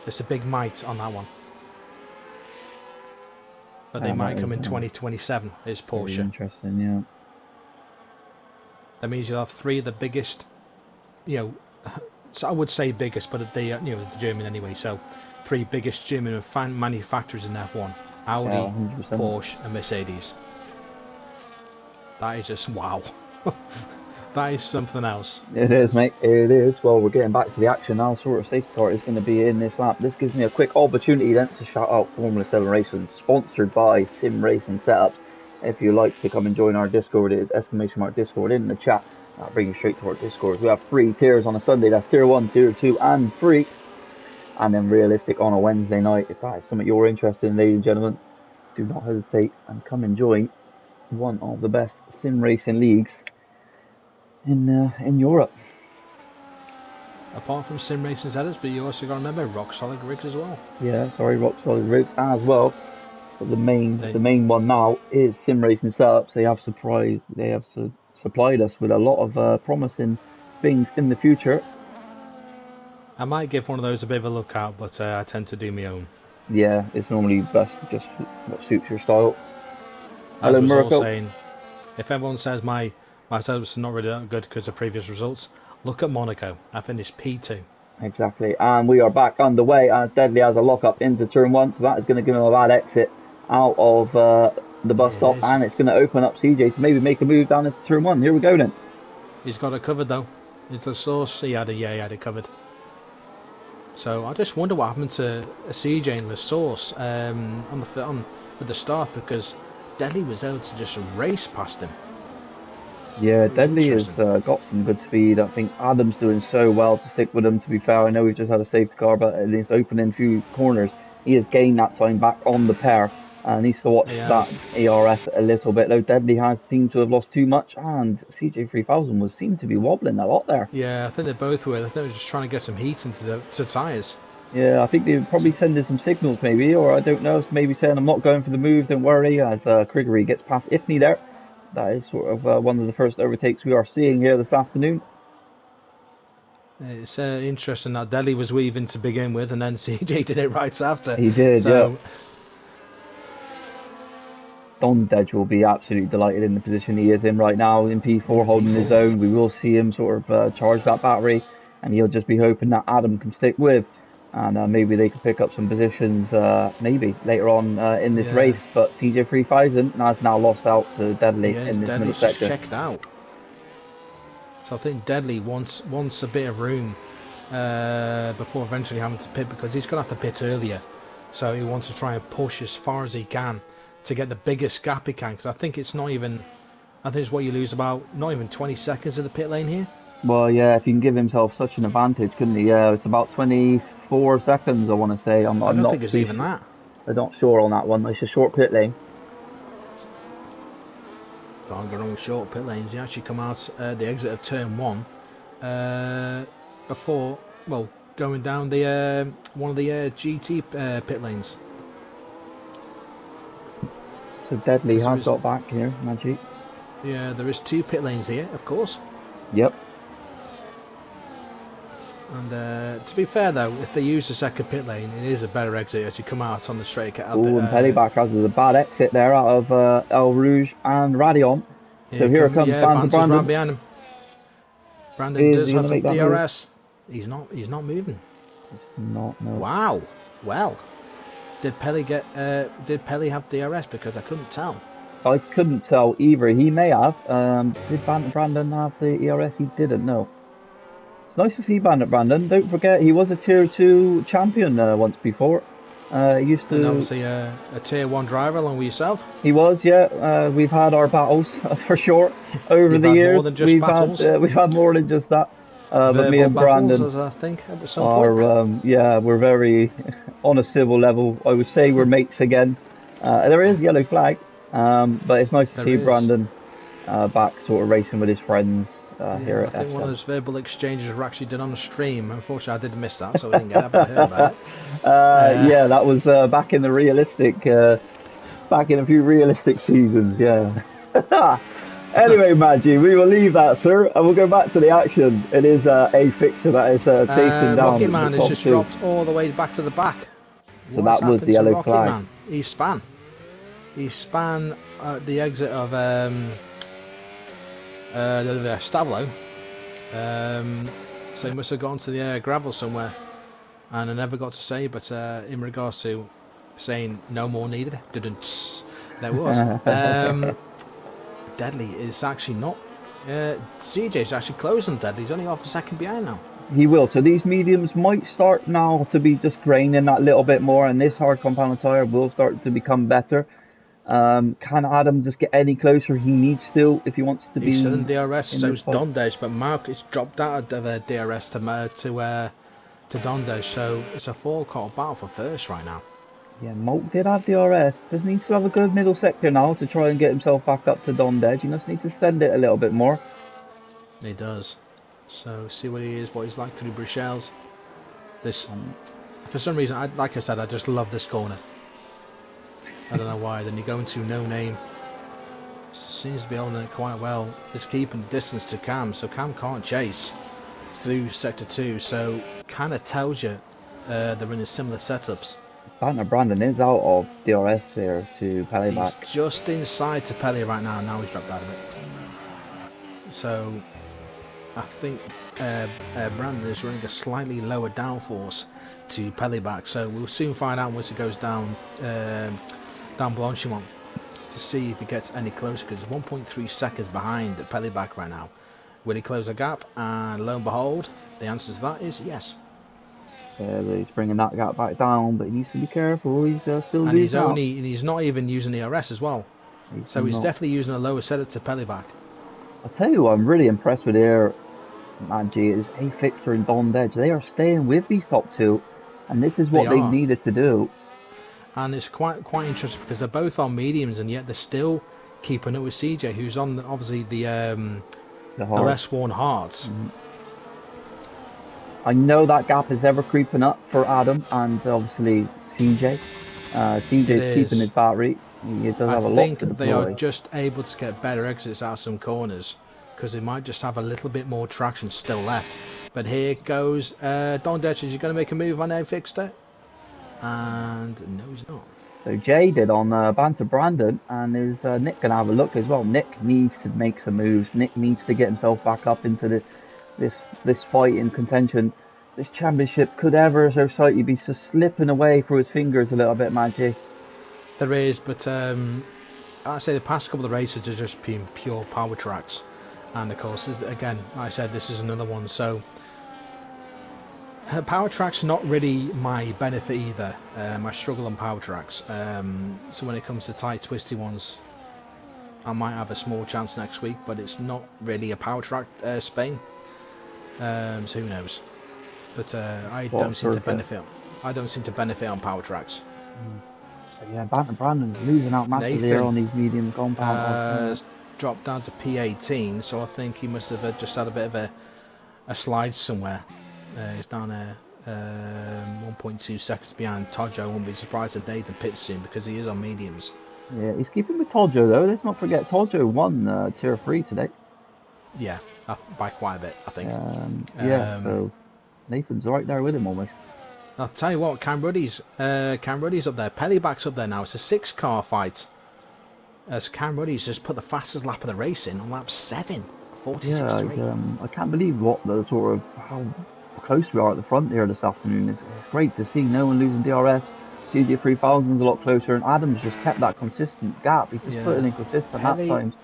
There's a big might on that one. But they That might is come in 2027 is very Porsche. interesting. Yeah. That means you'll have 3 of the biggest, you know, so I would say biggest, but they, the German anyway. So 3 biggest German manufacturers in F1: Yeah, Audi, 100%. Porsche, and Mercedes. That is just wow. That is something else. It is, mate. It is. Well, we're getting back to the action now. Sort of safety car is going to be in this lap. This gives me a quick opportunity then to shout out Formula 7 Racing, sponsored by SimRacingSetups. If you like to come and join our Discord, it is !Discord in the chat. I'll bring you straight to our Discord. We have 3 tiers on a Sunday. That's tier 1, tier 2, and 3. And then realistic on a Wednesday night. If that is something you're interested in, ladies and gentlemen, do not hesitate and come and join one of the best sim racing leagues in Europe. Apart from SimRacingSetups, but you also got to remember Rock Solid Rigs as well. Yeah, sorry, Rock Solid Rigs as well. But the main They, the main one now is Sim Racing Setups. They have supplied us with a lot of promising things in the future. I might give one of those a bit of a look out, but I tend to do my own. Yeah, it's normally best just what suits your style. As Hello, was all Mirko. saying, if everyone says my setups are not really that good because of previous results, look at Monaco. I finished P2. Exactly, and we are back underway as Deadly has a lock up into turn 1, so that is going to give him a bad exit out of the bus It stop, is. and it's going to open up CJ to maybe make a move down into turn 1. Here we go then. He's got it covered though. Into the source, he had it covered. So I just wonder what happened to CJ in the source at the start, because Deadly was able to just race past him. Yeah, It was Deadly has interesting. got some good speed. I think Adam's doing so well to stick with him, to be fair. I know we've just had a safety car, but in his opening few corners, he has gained that time back on the pair. Needs to watch He that has. ARS a little bit, though. Deadly has seemed to have lost too much, and CJ3000 was seemed to be wobbling a lot there. Yeah, I think they both were. I think they were just trying to get some heat into the tyres. Yeah, I think they were probably sending some signals, maybe, or I don't know, maybe saying I'm not going for the move, don't worry, as Criggery gets past Ifney there. That is sort of one of the first overtakes we are seeing here this afternoon. It's interesting that Deadly was weaving to begin with, and then CJ did it right after. He did, yeah. So Don Dedge will be absolutely delighted in the position he is in right now in P4, holding his own. We will see him sort of charge that battery, and he'll just be hoping that Adam can stick with, and maybe they can pick up some positions maybe later on in this yeah, race. But CJ3000 has now lost out to Deadly yeah, in this middle Deadly's just sector. checked out. So I think Deadly wants a bit of room before eventually having to pit, because he's going to have to pit earlier. So he wants to try and push as far as he can to get the biggest gap he can. Because I think it's not even, I think it's what you lose about not even 20 seconds in the pit lane here. Well, yeah, if he can give himself such an advantage, couldn't he? Yeah, it's about 24 seconds, I want to say. I'm I don't not think it's too even sure. that. I'm not sure on that one. It's a short pit lane. Can't go wrong with short pit lanes. You actually come out the exit of turn 1 before, well, going down the one of the GT pit lanes. So Deadly has Is, got back here, Magic. yeah, there is 2 pit lanes here, of course. Yep. And to be fair though, if they use the second pit lane, it is a better exit as you come out on the straight. Oh, and Pellyback has a bad exit there out of El Rouge and Radion. So here comes Banter Brandon. Right behind him. Brandon Is does he have gonna some make that move? DRS. He's not moving. Not, no. Wow. Well, did Pelly have DRS? Because I couldn't tell. I couldn't tell either. He may have. Did Banter Brandon have the ERS? He didn't, no. It's nice to see Bandit Brandon. Don't forget, he was a Tier 2 champion once before. He used to... And obviously a Tier 1 driver along with yourself. He was, yeah. We've had our battles, for sure, over the years. More than just battles. We've had more than just that. But me and Brandon as I think, at some point. are, yeah, we're very, on a civil level, I would say we're mates again. There is yellow flag, but it's nice to see Brandon back sort of racing with his friends. Here at I think F7. one of those verbal exchanges were actually done on the stream. Unfortunately, I did miss that, so I didn't get that, but I heard about it. Yeah, that was back in the realistic, back in a few realistic seasons. Yeah. Anyway, Maggie, we will leave that, sir, and we'll go back to the action. It is a fixture that is chasing down. Rocket Man has just dropped all the way back to the back. So that was the yellow flag. Man? He span the exit of Stavlo, so he must have gone to the gravel somewhere, and I never got to say, but in regards to saying no more needed, there was. Deadly is actually not, CJ's actually closed on Deadly. He's only off a second behind now. He will, so these mediums might start now to be just graining that little bit more, and this hard compound tyre will start to become better. Can Adam just get any closer? He needs to if he wants to be. He's still in DRS, so it's Dondej, but Mark has dropped out of DRS to Dondej, so it's a four-court battle for first right now. Yeah, Malk did have DRS. Just needs to have a good middle sector now to try and get himself back up to Dondej. He just needs to send it a little bit more. He does. So see what he's like through Bruxelles. This, for some reason, like I said, I just love this corner. I don't know why. Then you go into No Name. Seems to be holding it quite well. It's keeping distance to Cam, so Cam can't chase through Sector 2. So kind of tells you they're in similar setups. Banter Brandon is out of DRS here to Pellyback. He's just inside to Pelly right now. Now he's dropped out of it. So I think Brandon is running a slightly lower downforce to Pellyback. So we'll soon find out once it goes down. Down Blanchimont to see if he gets any closer, because 1.3 seconds behind Pellyback right now. Will he close the gap? And lo and behold, the answer to that is yes. Yeah, he's bringing that gap back down, but he needs to be careful. He's still and he's not even using the ERS as well. So he's definitely using a lower setup to pelly back. I'll tell you what, I'm really impressed with here, man, G, is A-Fixer and Don Dedge. They are staying with these top two, and this is They what they are. needed to do. And it's quite interesting because they're both on mediums, and yet they're still keeping it with CJ, who's on obviously the less worn hards. I know that gap is ever creeping up for Adam and obviously CJ. CJ's keeping his battery. He does have a lot to I think they are deploy. just able to get better exits out of some corners because they might just have a little bit more traction still left. But here goes Don Detch. Is he going to make a move on A-Fixter? And no, he's not. So Jay did on Banter Brandon, and is Nick gonna have a look as well? Nick needs to make some moves. Nick needs to get himself back up into this fight in contention. This championship could ever so slightly be just slipping away through his fingers a little bit, Maggie. There is, but I say the past couple of races are just been pure power tracks, and of course, again, like I said, this is another one. So power tracks not really my benefit either. I struggle on power tracks. So when it comes to tight, twisty ones, I might have a small chance next week, but it's not really a power track Spain. So who knows? But I don't seem to benefit. I don't seem to benefit on power tracks. So yeah, Banter Brandon's losing out massively here on these medium compound. Dropped down to P18, so I think he must have just had a bit of a slide somewhere. He's down there 1.2 seconds behind Tojo. I wouldn't be surprised if Nathan pits soon because he is on mediums. Yeah, he's keeping with Tojo though. Let's not forget Tojo won Tier 3 today. Yeah, by quite a bit, I think. So Nathan's right there with him almost. I'll tell you what, Cam Ruddy's up there. Pellyback's up there now. It's a 6-car fight. As Cam Ruddy's just put the fastest lap of the race in on lap 7, 46.3. I can't believe how close we are at the front here this afternoon. It's great to see no one losing DRS. CJ 3000's a lot closer, and Adams just kept that consistent gap. He's just putting in consistent lap times.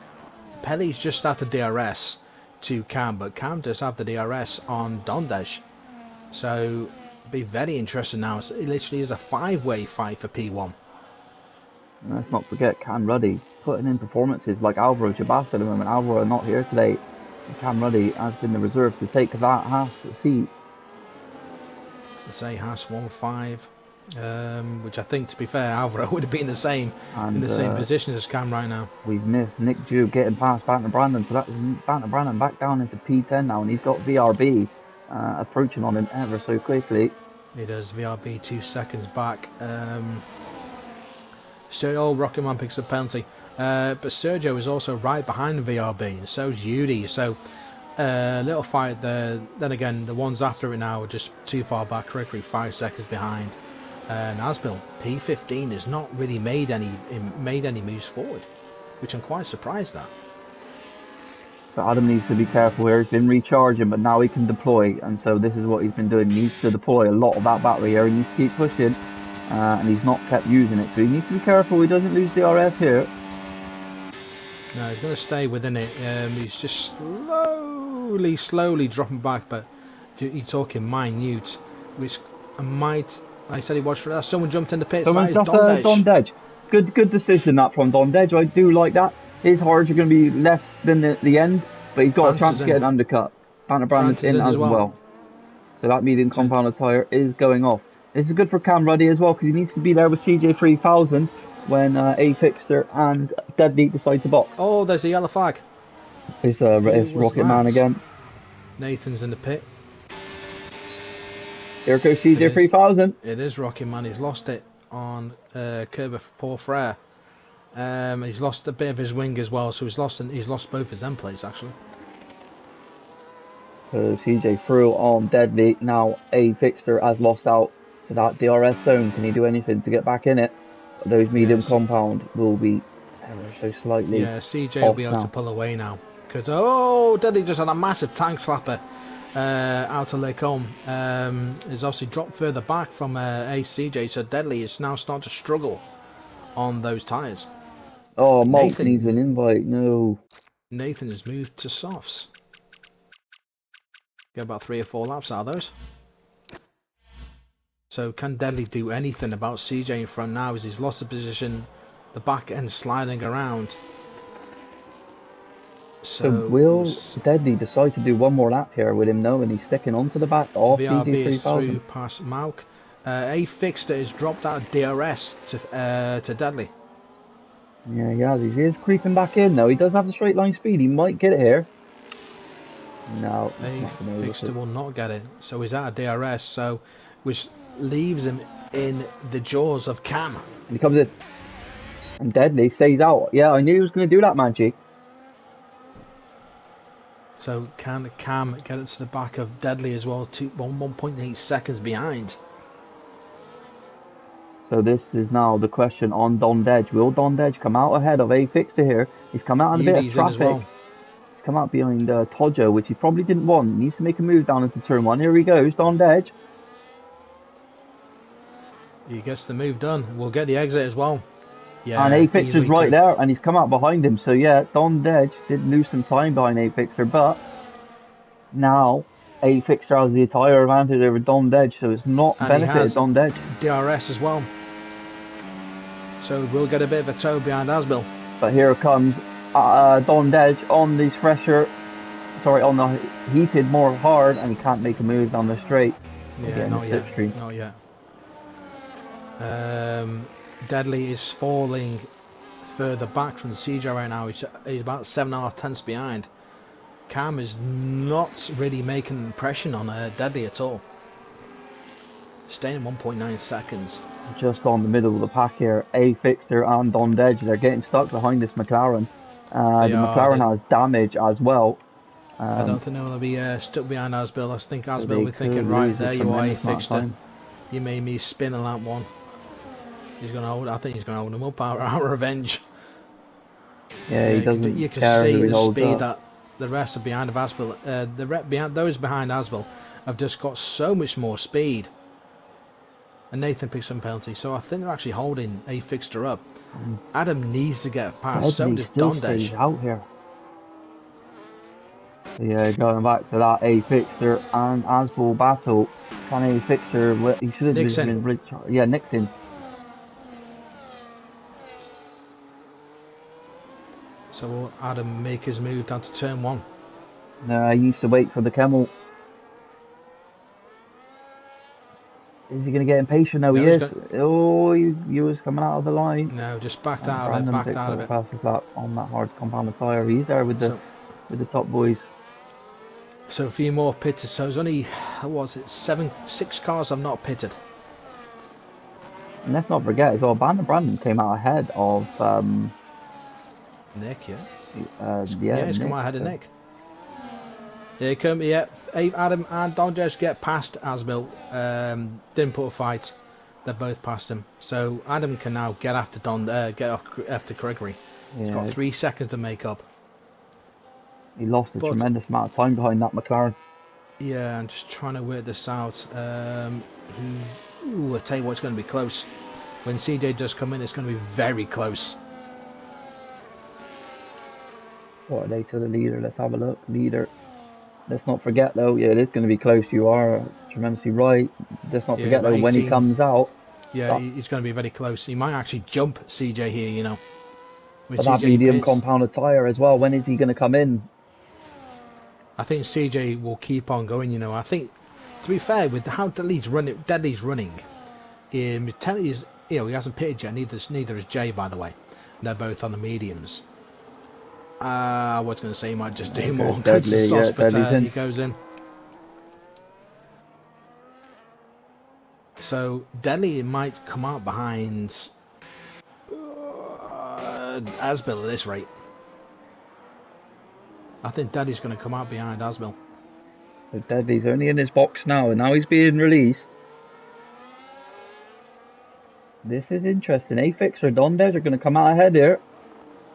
Pelly's just after DRS to Cam, but Cam does have the DRS on Dondesh. So it'll be very interesting now. It literally is a 5-way fight for P1. And let's not forget Cam Ruddy putting in performances like Alvaro Jabas at the moment. Alvaro not here today. Cam Ruddy has been the reserve to take that Haas seat. Let's say Haas 1.5, which I think, to be fair, Alvaro would have been the same in the same position as Cam right now. We've missed Nick Dew getting past Banter Brandon, so that's Banter Brandon back down into P10 now, and he's got VRB approaching on him ever so quickly. He does. VRB 2 seconds back. Sergio Rocketman picks up penalty, but Sergio is also right behind VRB, and so is Yudi. So little fight there. Then again, the ones after it now are just too far back. Rickery 5 seconds behind. Asbill P15 has not really made any moves forward, which I'm quite surprised at. But Adam needs to be careful here. He's been recharging, but now he can deploy, and so this is what he's been doing. He needs to deploy a lot of that battery here. He needs to keep pushing, and he's not kept using it, so he needs to be careful he doesn't lose DRS here. No, he's going to stay within it. He's just slowly dropping back, but you're talking minute, which I might. I said he watched for that. Someone jumped in the pits. Someone's got Don Dedge. Good decision that from Don Dedge. I do like that. His hards are going to be less than the end, but he's got a chance to get an undercut. Banter Brandon's in as well. So that medium compound tyre is going off. This is good for Cam Ruddy as well, because he needs to be there with CJ 3000 when A-Fixter and Deadly decide to box. Oh, there's a yellow flag. It's Rocket Man again. Nathan's in the pit. Here goes CJ 3000. It is Rocket Man. He's lost it on curb of Paul Frere. He's lost a bit of his wing as well, so he's lost both his end plates actually. So CJ through on Deadly. Now A-Fixter has lost out to that DRS zone. Can he do anything to get back in it? Those medium compound will be ever so slightly. Yeah, CJ will be able to pull away now. Because Deadly just had a massive tank slapper out of Lecombe. Is obviously dropped further back from CJ, so Deadly is now starting to struggle on those tyres. Oh, Malt needs an invite. No. Nathan has moved to softs. Get about 3 or 4 laps out of those. So can Deadly do anything about CJ in front now as he's lost the position the back end sliding around. So So will Deadly decide to do one more lap here with him knowing he's sticking onto the back of VRB is through CG3000? past Mauk. A Fixter is dropped out of DRS to Deadly. Yeah, he is creeping back in though. He does have the straight line speed. He might get it here. No, A not gonna Fixter will not get it. So he's out of DRS. So which leaves him in the jaws of Cam. And he comes in. And Deadly stays out. Yeah, I knew he was going to do that magic. So can Cam get it to the back of Deadly as well? 1.8 seconds behind. So this is now the question on Don Dedge. Will Don Dedge come out ahead of A Fixter here? He's come out in a bit of traffic. Well. He's come out behind Todjo, which he probably didn't want. He needs to make a move down into turn 1. Here he goes, Don Dedge. He gets the move done. We'll get the exit as well. Yeah, and A Fixter's right there, and he's come out behind him. So yeah, Don Dedge did lose some time behind A Fixter, but now A Fixter has the entire advantage over Don Dedge, so it's not benefited Don Dedge. DRS as well. So we'll get a bit of a tow behind Asbill. But here comes Don Dedge on the on the heated more hard, and he can't make a move down the straight. Yeah, not yet. Deadly is falling further back from CJ right now. He's about 7.5 tenths behind. Cam is not really making an impression on Deadly at all. Staying in 1.9 seconds. Just on the middle of the pack here, A Fixter and Don Dedge, they're getting stuck behind this McLaren. The McLaren has damage as well. I don't think they're going to be stuck behind Asbill. I think Asbill will be thinking, right, there you are, A Fixter. You made me spin on that one. He's going to hold. I think he's going to hold him up out of revenge. Yeah, he doesn't. You can see the speed that the rest are behind of Asbill. Those behind Asbill have just got so much more speed. And Nathan picks some penalty, so I think they're actually holding A Fixter up. Adam needs to get past. So does Don Dedge. Out here. Yeah, going back to that A Fixter and Asbill battle. Can A Fixter? He should have been. Yeah, Nixon. So will Adam make his move down to turn 1? No, I used to wait for the Camel. Is he going to get impatient? No, he is. Oh, he was coming out of the line. No, just backed out of it. Backed out of it. Fastest lap on that hard compounded tyre. He's there with the top boys. So a few more pitted. So there's only, what was it, 6 cars have not pitted. And let's not forget as well, Brandon came out ahead of Nick, yeah. He's come out ahead of Nick. Adam and Don Dedge get past Asbill. Didn't put a fight. They're both past him. So Adam can now get after after Gregory. Yeah. He's got 3 seconds to make up. He lost a tremendous amount of time behind that McLaren. Yeah, I'm just trying to work this out. I tell you what, it's going to be close. When CJ does come in, it's going to be very close. What are they to the leader? Let's have a look. Leader. Let's not forget though, yeah, it is going to be close. You are tremendously right. Let's not forget though, when he comes out. Yeah, he's going to be very close. He might actually jump CJ here, you know. But that medium compounded tyre as well, when is he going to come in? I think CJ will keep on going, you know. I think, to be fair, with how Deadly's running, he hasn't pitted yet, neither is Jay, by the way. They're both on the mediums. I was going to say he might just do more. Deadly, he goes in. So Deadly might come out behind Asbill at this rate. I think Deadly's going to come out behind Asbill. So Deadly's only in his box now, and now he's being released. This is interesting. A Fixer, Don Dedge are going to come out ahead here.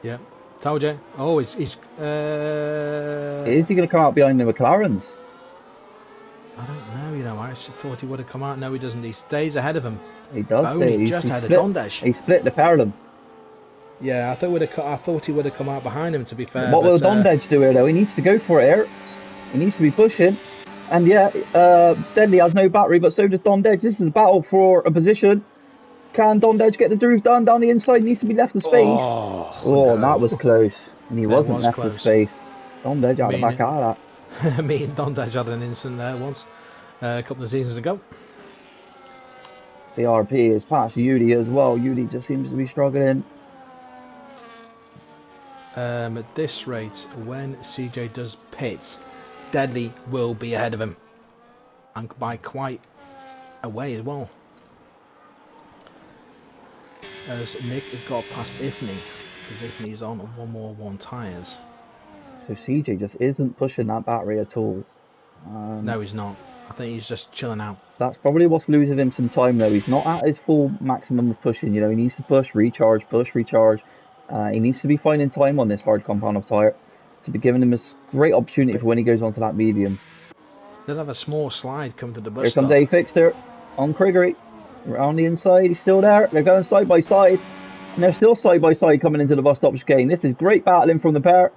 Yeah. Told you. Oh, he's is he going to come out behind the McLarens? I don't know, you know. I actually thought he would have come out. No, he doesn't. He stays ahead of him. He does stay. He just had a Don Dedge. He split the pair of them. Yeah, I thought he would have come out behind him, to be fair. What will Don Dedge do here, though? He needs to go for it here. He needs to be pushing. And yeah, Deadly has no battery, but so does Don Dedge. This is a battle for a position. Can Dondedge get the groove done down the inside? Needs to be left of space. Oh, Oh, and that was no. close. And he That wasn't was left of close. space. Dondedge out the Me back and, out of that. me and Dondedge had an incident there once, a couple of seasons ago. The RP is past Yudi as well. Yudi just seems to be struggling. At this rate, when CJ does pit, Deadly will be ahead of him. And by quite a way as well. As Nick has got past Ifney, because Ifney is on 1 tyres. So CJ just isn't pushing that battery at all. No, he's not. I think he's just chilling out. That's probably what's losing him some time though. He's not at his full maximum of pushing. You know, he needs to push, push, recharge. He needs to be finding time on this hard compound of tyre to be giving him a great opportunity for when he goes onto that medium. They'll have a small slide come to the bus Here comes stop. A Fixter on Criggery. Around the inside, he's still there. They're going side by side. And they're still side by side coming into the bus stop chicane. This is great battling from the pair.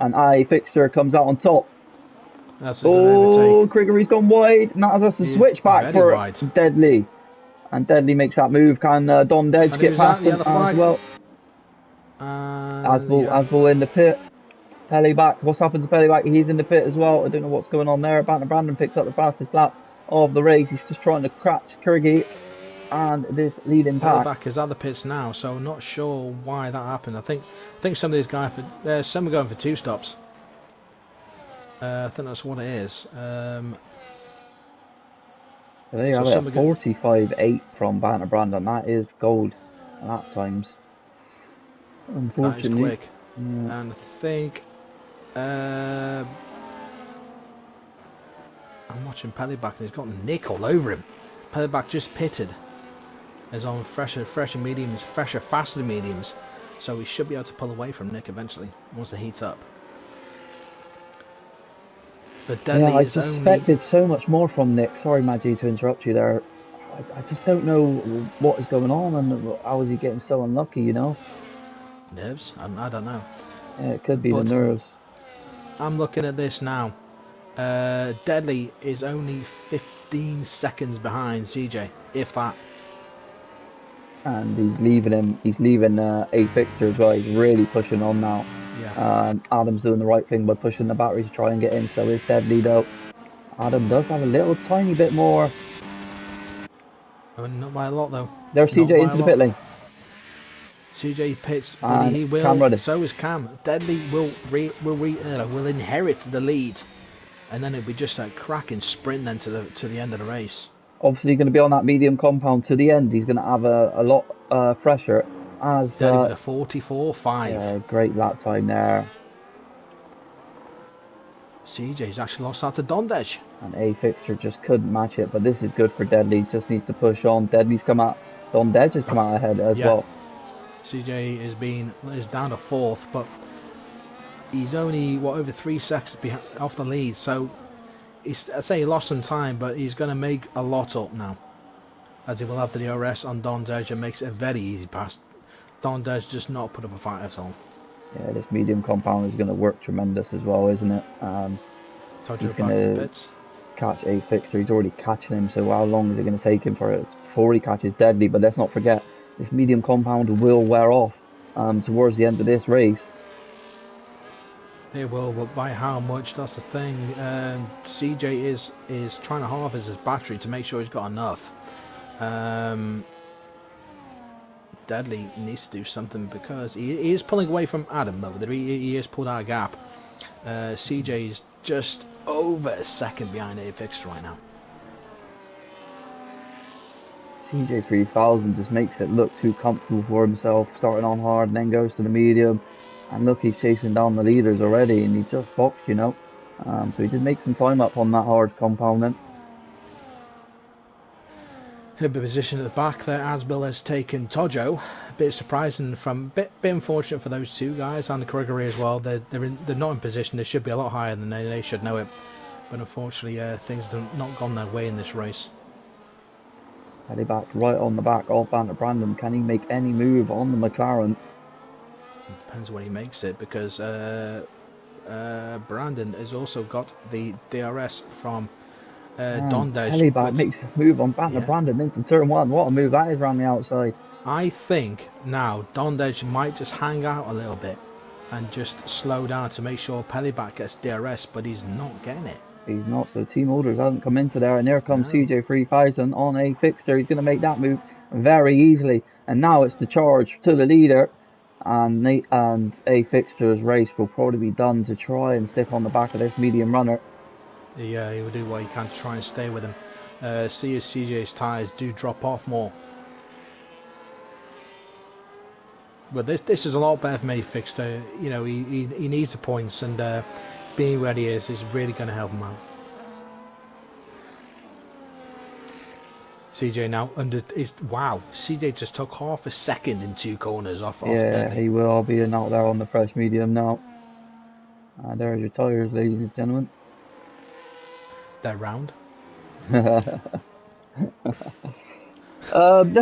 And A Fixter comes out on top. That's a good overtake. Criggery's gone wide. And that's a switch back for wide. Deadly. And Deadly makes that move. Can Dondedge get past him as well? Asbel in the pit. Pellyback. What's happened to Pellyback? He's in the pit as well. I don't know what's going on there. Banter Brandon picks up the fastest lap of the race. He's just trying to catch Kirgy and this leading pack. Pellyback is at the pits now, so I'm not sure why that happened. I think some of these guys, some are going for 2 stops. I think that's what it is. There you have it, 45.8 from Banter Brandon. That is gold at that times. Unfortunately. That is quick. Yeah. And I think I'm watching Pellyback and he's got Nick all over him. Pellyback just pitted. Is on fresher mediums, faster mediums. So he should be able to pull away from Nick eventually, once the heat's up. But Deadly I suspected so much more from Nick. Sorry, Maggie, to interrupt you there. I just don't know what is going on and how is he getting so unlucky, you know? Nerves? I don't know. Yeah, it could be the nerves. I'm looking at this now. Deadly is only 15 seconds behind CJ, if that. And he's leaving A Victor as well. He's really pushing on now. Yeah. Adam's doing the right thing by pushing the battery to try and get in, so is Deadly though. Adam does have a little tiny bit more. I mean, not by a lot though. There's CJ into the pit lane. CJ pits, and he will. Cam so is Cam. Deadly will inherit the lead, and then it'll be just a cracking sprint then to the end of the race. Obviously, going to be on that medium compound to the end. He's going to have a lot fresher as a 44.5. Yeah, great lap time there. CJ's actually lost out to Dondedge. And A Fixture just couldn't match it, but this is good for Deadly. Just needs to push on. Deadly's come out. Dondedge has come out ahead as well. CJ is down to 4th, but he's only over 3 seconds off the lead. So I'd say he lost some time, but he's going to make a lot up now, as he will have the DRS on Dondedge and makes it a very easy pass. Dondedge just not put up a fight at all. Yeah, this medium compound is going to work tremendous as well, isn't it? He's going to catch A Fixture. He's already catching him, so how long is it going to take him before he catches Deadly? But let's not forget, this medium compound will wear off towards the end of this race. It will, but by how much? That's the thing. CJ is trying to harvest his battery to make sure he's got enough. Deadly needs to do something because he is pulling away from Adam though. He has pulled out a gap. CJ is just over a second behind A Fixture right now. CJ 3000 just makes it look too comfortable for himself, starting on hard and then goes to the medium. And look, he's chasing down the leaders already, and he just boxed, you know. So he did make some time up on that hard compound then. A bit position at the back there. Asbel has taken Tojo. A bit surprising, bit unfortunate for those two guys and the Gregory as well. They're not in position. They should be a lot higher than they should know it. But unfortunately, things have not gone their way in this race. Heading back right on the back of Banter Brandon. Can he make any move on the McLaren? Depends when he makes it, because Brandon has also got the DRS from Dondej Hellyback puts, makes a move on Banter yeah. Brandon into turn 1. What a move that is around the outside. I think now Dondej might just hang out a little bit and just slow down to make sure Pellyback gets DRS, but he's not getting it. He's not, so team orders hasn't come into there, and there comes No. CJ 3000 on a fixture. He's going to make that move very easily, and now it's the charge to the leader. And a fixture's race will probably be done to try and stick on the back of this medium runner. Yeah, he will do what he can to try and stay with him. See if CJ's tyres do drop off more. But this is a lot better for me fixture. You know, he needs the points, and being where he is really going to help him out. CJ now wow, CJ just took half a second in 2 corners off Yeah, Deadly. he will be out there on the fresh medium now. There's your tyres, ladies and gentlemen. They're round. Let's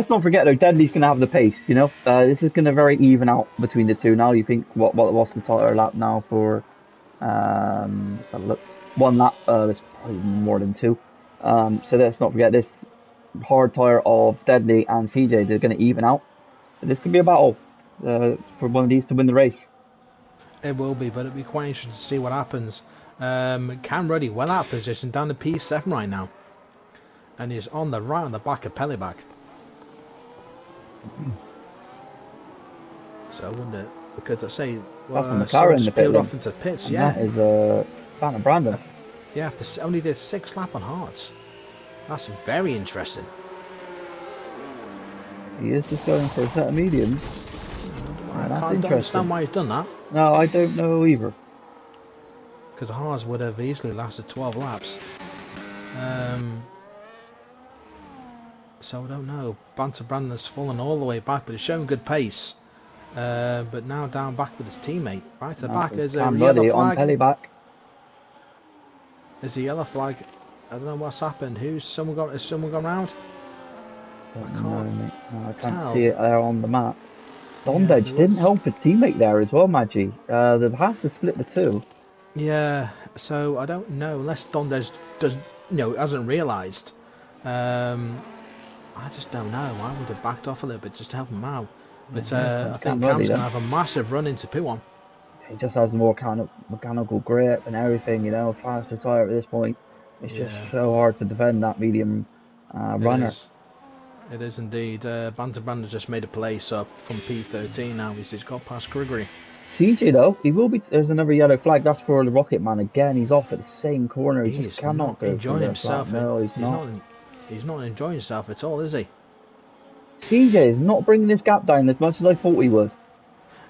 not forget though, Deadly's going to have the pace, you know. This is going to very even out between the two now. You think, what's the tire lap now for, let's have a look. 1 lap, it's probably more than 2. So let's not forget this hard tire of Deadly and CJ, they're going to even out. So this could be a battle for one of these to win the race. It will be, but it'll be quite interesting to see what happens. Cam Ruddy well out of position down to P7 right now. And he's on the back of Pellyback. So I wonder, because I say, That's on McLaren in the pit off into the pits, and yeah. that is Banner Brandon. Yeah, only did 6 lap on hards. That's very interesting. He is just going for a set of mediums. I can't understand why he's done that. No, I don't know either. Because the hards would have easily lasted 12 laps. So I don't know. Banter Brandon's fallen all the way back, but he's showing good pace. But now down back with his teammate. Right to the back, there's a yellow flag. On Pellyback. There's a yellow flag. I don't know what's happened. Has someone gone round? I can't see it there on the map. Dondej didn't help his teammate there as well, Maggie. They've had to split the two. Yeah, so I don't know, unless Dondej hasn't realised. I just don't know. I would have backed off a little bit just to help him out. But I think Cam's going to have a massive run into P1. He just has more kind of mechanical grip and everything, you know, faster tyre at this point. It's just so hard to defend that medium runner. It is indeed. Banter Brandon just made a place up from P13 now. He's got past Gregory. CJ though, he will be. There's another yellow flag. That's for the Rocket Man again. He's off at the same corner. He just cannot go enjoying himself. No, he's not. He's not enjoying himself at all, is he? CJ is not bringing this gap down as much as I thought he would.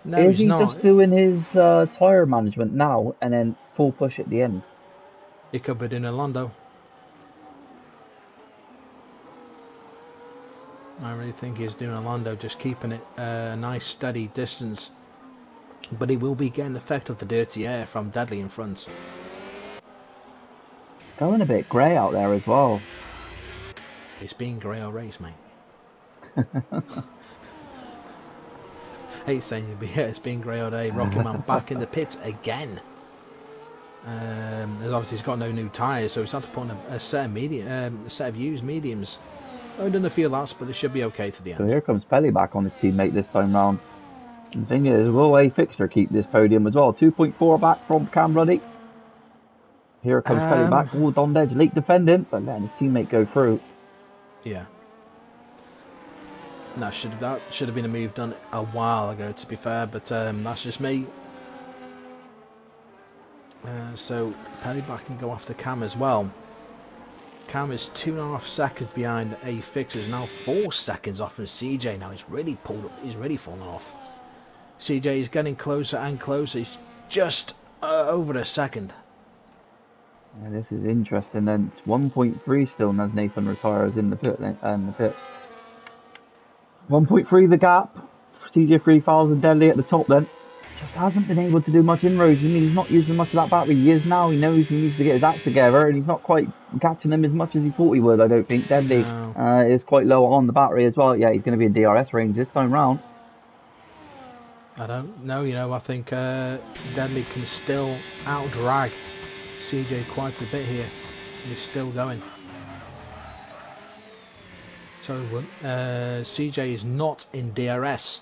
No, is he not. just doing his tyre management now and then full push at the end? He could be doing a Lando. I really think he's doing a Lando, just keeping it a nice steady distance. But he will be getting the effect of the dirty air from Deadly in front. Going a bit grey out there as well. It's been grey all race, mate. Hate saying it, but yeah, it's been grey all day. Rocky Man back in the pits again. There's obviously he's got no new tyres, so he's had to put on a set of used mediums. I've done a few laps, but it should be okay to the end. So here comes Pelly back on his teammate this time round. And the thing is, will a fixture keep this podium as well? 2.4 back from Cam Ruddy. Here comes Pelly back. Oh, Dondej late defending, but letting his teammate go through. Yeah. That should have been a move done a while ago, to be fair, but that's just me. So Pellyback can go after Cam as well. Cam is 2.5 seconds behind A Fixers, now 4 seconds off from CJ. Now he's really pulled up. He's really fallen off. CJ is getting closer and closer. He's just over a second. Yeah, this is interesting. Then it's 1.3 still, as Nathan retires in the pit. 1.3 the gap. CJ 3000 Deadly at the top then. Just hasn't been able to do much inroads. I mean, he's not using much of that battery. He is now. He knows he needs to get his act together, and he's not quite catching them as much as he thought he would, I don't think. Deadly is quite low on the battery as well. Yeah, he's going to be in DRS range this time round. I don't know, I think Deadly can still out-drag CJ quite a bit here. and he's still going. So CJ is not in DRS.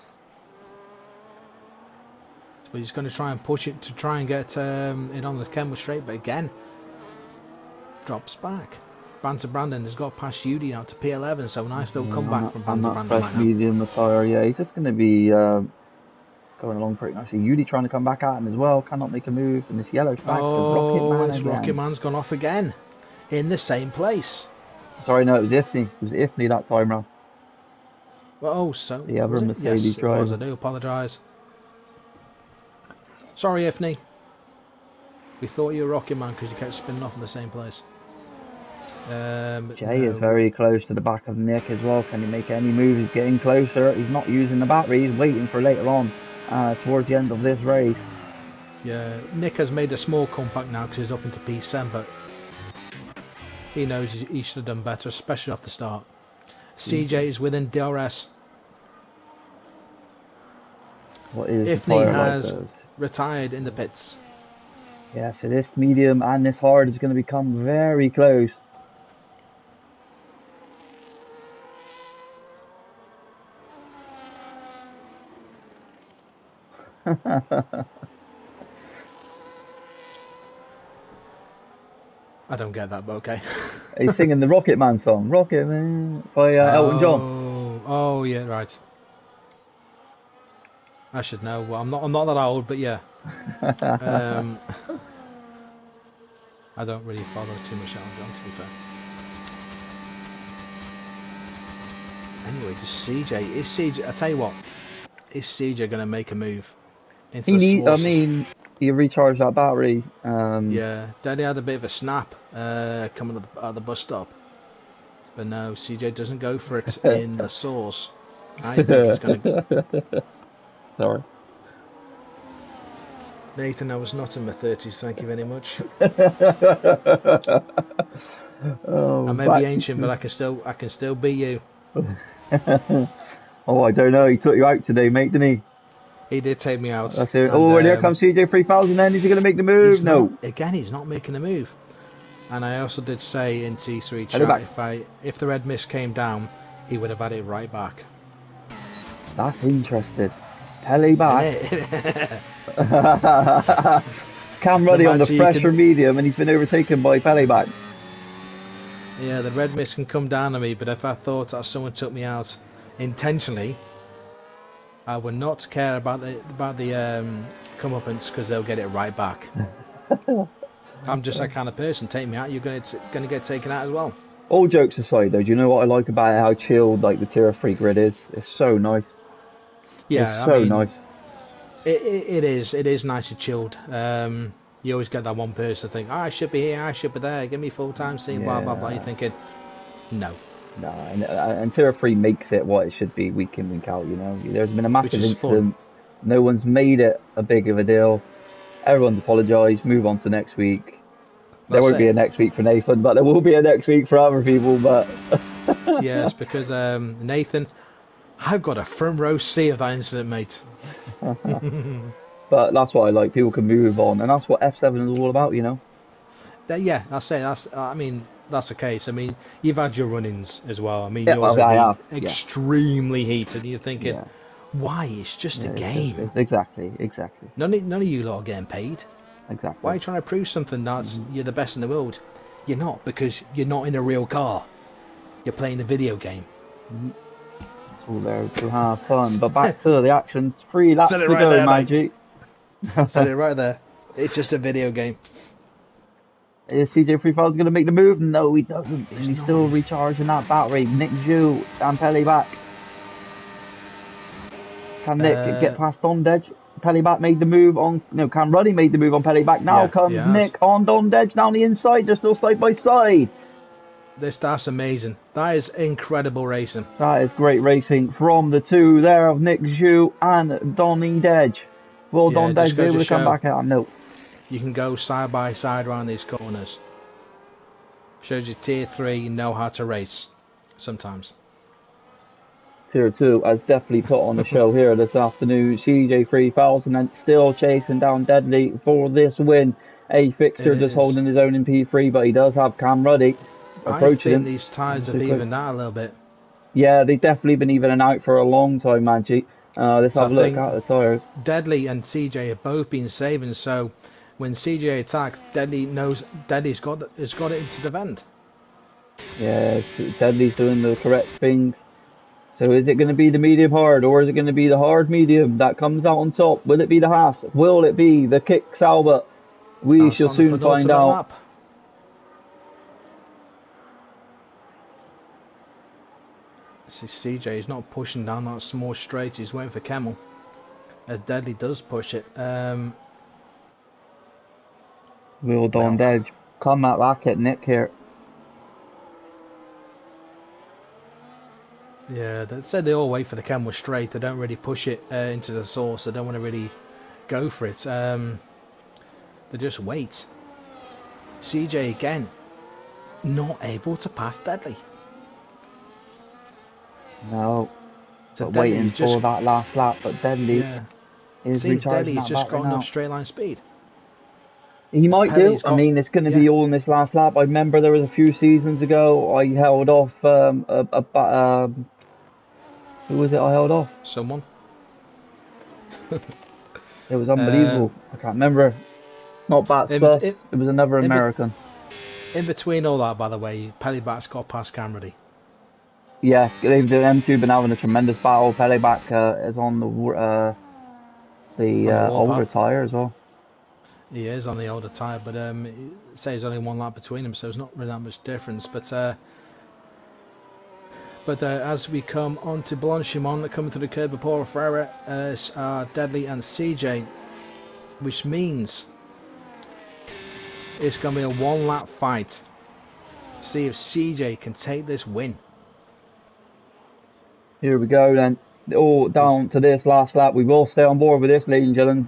So he's going to try and push it to try and get it on the Kenwood straight, but again, drops back. Banter Brandon has got past Yudi now to P11, so nice little comeback from Banter Brandon right now. Medium attire, yeah, he's just going to be going along pretty nicely. Yudi trying to come back at him as well, cannot make a move, and this yellow flag for Rocket Man again. Rocket Man's gone off again, in the same place. Sorry, no, it was Ifney. It was Ifney that time round. Oh, so the other Mercedes yes, driver. It was. I do apologise. Sorry, Ifney. We thought you were Rocket Man because you kept spinning off in the same place. Jay is very close to the back of Nick as well. Can he make any move? He's getting closer. He's not using the battery. He's waiting for later on towards the end of this race. Yeah, Nick has made a small comeback now because he's up into P7, but he knows he should have done better, especially off the start. CJ is within DRS. What is Ifney has retired in the pits. Yeah, so this medium and this hard is going to become very close. I don't get that, but okay. He's singing the Rocket Man song, Rocket Man, by Elton John. Oh yeah, right. I should know. Well, I'm not that old, but yeah. I don't really follow too much Elton John, to be fair. Anyway, just CJ. Is CJ? I tell you what. Is CJ going to make a move? He recharged that battery. Yeah, Daddy had a bit of a snap coming out of the bus stop, but no, CJ doesn't go for it in the source. I think he's going to. Sorry, Nathan, I was not in my 30s. Thank you very much. I may be ancient, but I can still beat you. Oh, I don't know. He took you out today, mate, didn't he? He did take me out. That's it. And there comes CJ 3000 then. Is he going to make the move? No. Again, he's not making the move. And I also did say in T3 chat, if the red mist came down, he would have had it right back. That's interesting. Pele back. Cam Ruddy on the fresher medium, and he's been overtaken by Pele back. Yeah, the red mist can come down on me, but if I thought that someone took me out intentionally, I would not care about the comeuppance because they'll get it right back. I'm just that kind of person. Take me out, you're going to get taken out as well. All jokes aside, though, do you know what I like about how chilled like the Tier 3 grid is? It's so nice. Yeah, it's so nice. It is nice and chilled. You always get that one person think, I should be here, I should be there, give me full time scene, blah blah blah. You're thinking, no. No, and Tier 3 makes it what it should be week in, week out, you know. There's been a massive incident. No one's made it a big of a deal. Everyone's apologised, move on to next week. There won't be a next week for Nathan, but there will be a next week for other people, but... Yes, because Nathan, I've got a front row seat of that incident, mate. But that's what I like, people can move on, and that's what F7 is all about, you know. Yeah, that's it. That's the case. I mean, you've had your run-ins as well. I mean, yours have been extremely heated. You're thinking, why? It's just a game. Exactly. None of you lot are getting paid. Exactly. Why are you trying to prove something that's you're the best in the world? You're not, because you're not in a real car. You're playing a video game. It's all there to have fun. But back to the action. 3 laps to go, Maggie. Said it right there. It's just a video game. Is CJ 3000 going to make the move? No, he doesn't. He's still recharging that battery. Nick Zhu and Pele back. Can Nick get past Dondedge? Pele back made the move on. No, Cam Ruddy made the move on Pele back. Now comes Nick on Dondedge down the inside. They're still side by side. That's amazing. That is incredible racing. That is great racing from the two there of Nick Zhu and Donny Dedge. Will Dondedge be able to come back out? No. You can go side by side around these corners. Shows you Tier 3 know how to race. Sometimes. Tier 2 has definitely put on the show here this afternoon. CJ 3000 and still chasing down Deadly for this win. A It Fixter just is. holding his own in P3, but he does have Cam Ruddy I approaching think him. these tyres have So quick. evened out a little bit. Yeah, they've definitely been evening out for a long time, Maggie. Let's So I have a look think at the tyres. Deadly and CJ have both been saving. So when CJ attacks, Deadly knows Deadly's got it into the vent. Yeah, Deadly's doing the correct things. So is it going to be the medium hard or is it going to be the hard medium that comes out on top? Will it be the Haas? Will it be the Kick Sauber? We That's shall on the soon find penultimate out. lap. See, CJ is not pushing down that small straight. He's waiting for Kemmel. As Deadly does push it. Will Don Well, Dedge come at Racket Nick here? yeah, they said they all wait for the Kemmel straight. They don't really push it into the source. They don't want to really go for it. They just wait. CJ again, not able to pass Deadly. No, So but Deadly waiting is just, for that last lap. But Deadly yeah. is Seems recharging Deadly has that just battery got enough now. straight line speed. He As might do. Pelly's I got, mean, it's going to yeah, be all in this last lap. I remember there was a few seasons ago I held off who was it I held off? someone. It was Uh, unbelievable. I can't remember. Not Bat in, Stuff. in, It was another in, American. in between all that, by the way, Pellyback's got past Camrady. Yeah, they've them two been having a tremendous battle. Peleback is on the On the older warpath. tyre as well. He is on the older tyre, but it says only one lap between them, so there's not really that much difference. But as we come on to Blanchimont, coming to the curb of Paul Ferreira, Deadly and CJ, which means it's going to be a one-lap fight. See if CJ can take this win. Here we go then. All down to this last lap. We will stay on board with this, ladies and gentlemen.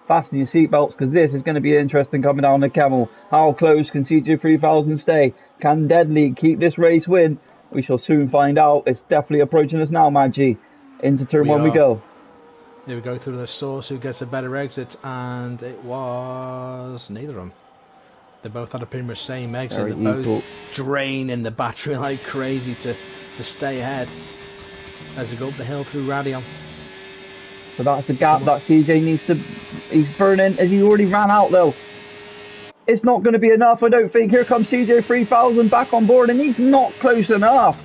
Fasten your seatbelts because this is going to be interesting coming down the Camel. How close can CJ 3000 stay? Can Deadly keep this race win? We shall soon find out. It's definitely approaching us now, Maggie. Into turn one we go. Here we go through the source. Who gets a better exit? And it was neither of them. They both had a pretty much same exit. Very They're equal. both draining the battery like crazy to stay ahead as they go up the hill through Radion. So that's the gap that CJ needs to... He's burning as he already ran out though. It's not going to be enough, I don't think. Here comes CJ 3000 back on board and he's not close enough.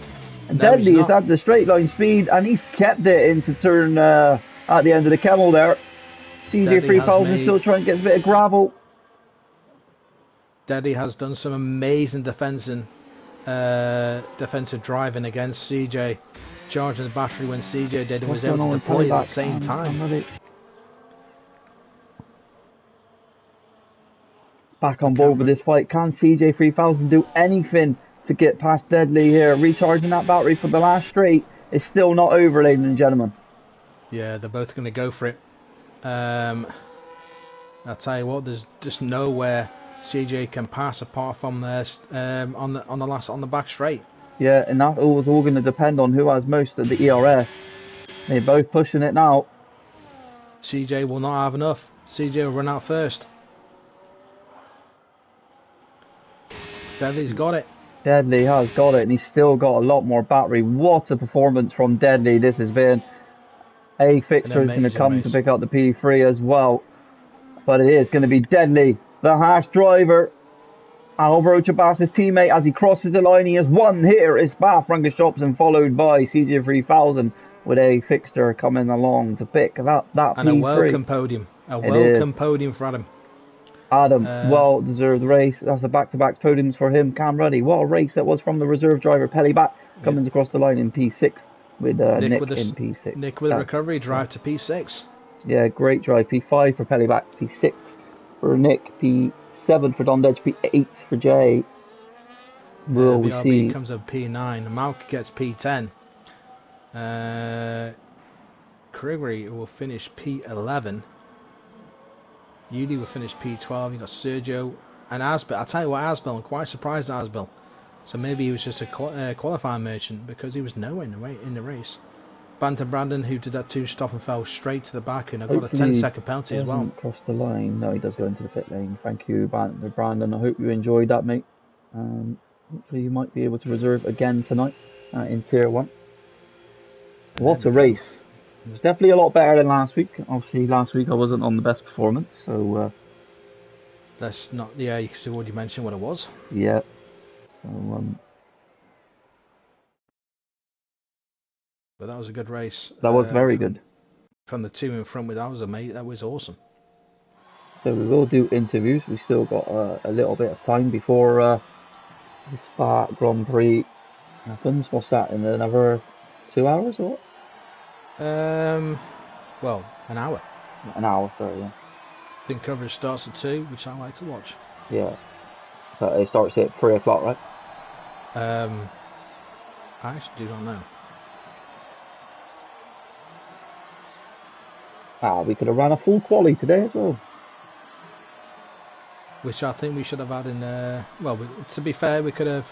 And No, Deadly has had the straight line speed and he's kept it into turn at the end of the Camel there. CJ 3000 still trying to get a bit of gravel. Deadly has done some amazing defensive driving against CJ. Charging the battery when CJ did and was able to deploy it at the same time. Back on board with this fight. Can CJ 3000 do anything to get past Deadly here? Recharging that battery for the last straight. It's still not over, ladies and gentlemen. Yeah, they're both going to go for it. I'll tell you what, there's just nowhere CJ can pass apart from this on the back straight. Yeah, and that was all going to depend on who has most of the ERS. They're both pushing it now. CJ will not have enough. CJ will run out first. Deadly's got it. Deadly has got it, and he's still got a lot more battery. What a performance from Deadly this has been. A Fixter is going to come to pick up the P3 as well. But it is going to be Deadly, the Haas driver. Alvaro Chabas' teammate as he crosses the line. He has won here. It's Spa Frankenshopson followed by CJ 3000 with A Fixter coming along to pick that P3. And a welcome podium. A welcome podium for Adam. Adam, well-deserved race. That's a back-to-back podiums for him. Cam Ruddy, what a race that was from the reserve driver. Pellyback coming across the line in P6 with Nick in P6. Nick with a recovery drive to P6. Yeah, great drive. P5 for Pellyback, P6 for Nick, P7 for Don Dedge, P8 for Jay. Will we see? Comes up P9. Malk gets P10. Gregory will finish P11. Yudi will finish P12. You got Sergio and Asbel. I'll tell you what, Asbel, I'm quite surprised at Asbel. So maybe he was just a qualifying merchant because he was nowhere in the race. Banter Brandon, who did that 2-stop and fell straight to the back, and I got a Hopefully he 10-second penalty as well. doesn't cross the line. No, he does go into the pit lane. Thank you, Brandon. I hope you enjoyed that, mate. Hopefully you might be able to reserve again tonight in Tier 1. And What there a we go. race. It was definitely a lot better than last week. Obviously, last week I wasn't on the best performance, so That's not. Yeah, you already mentioned what it was. yeah. So But that was a good race. that was very good. From the two in front, that was amazing. That was awesome. So we will do interviews. We still got a little bit of time before the Spa Grand Prix happens. What's that, in another 2 hours or what? Well, an hour. An hour, sorry, yeah. I think coverage starts at 2, which I like to watch. Yeah. But it starts at 3 o'clock, right? I actually do not know. We could have ran a full quali today as well. Which I think we should have had in. Well, to be fair, we could have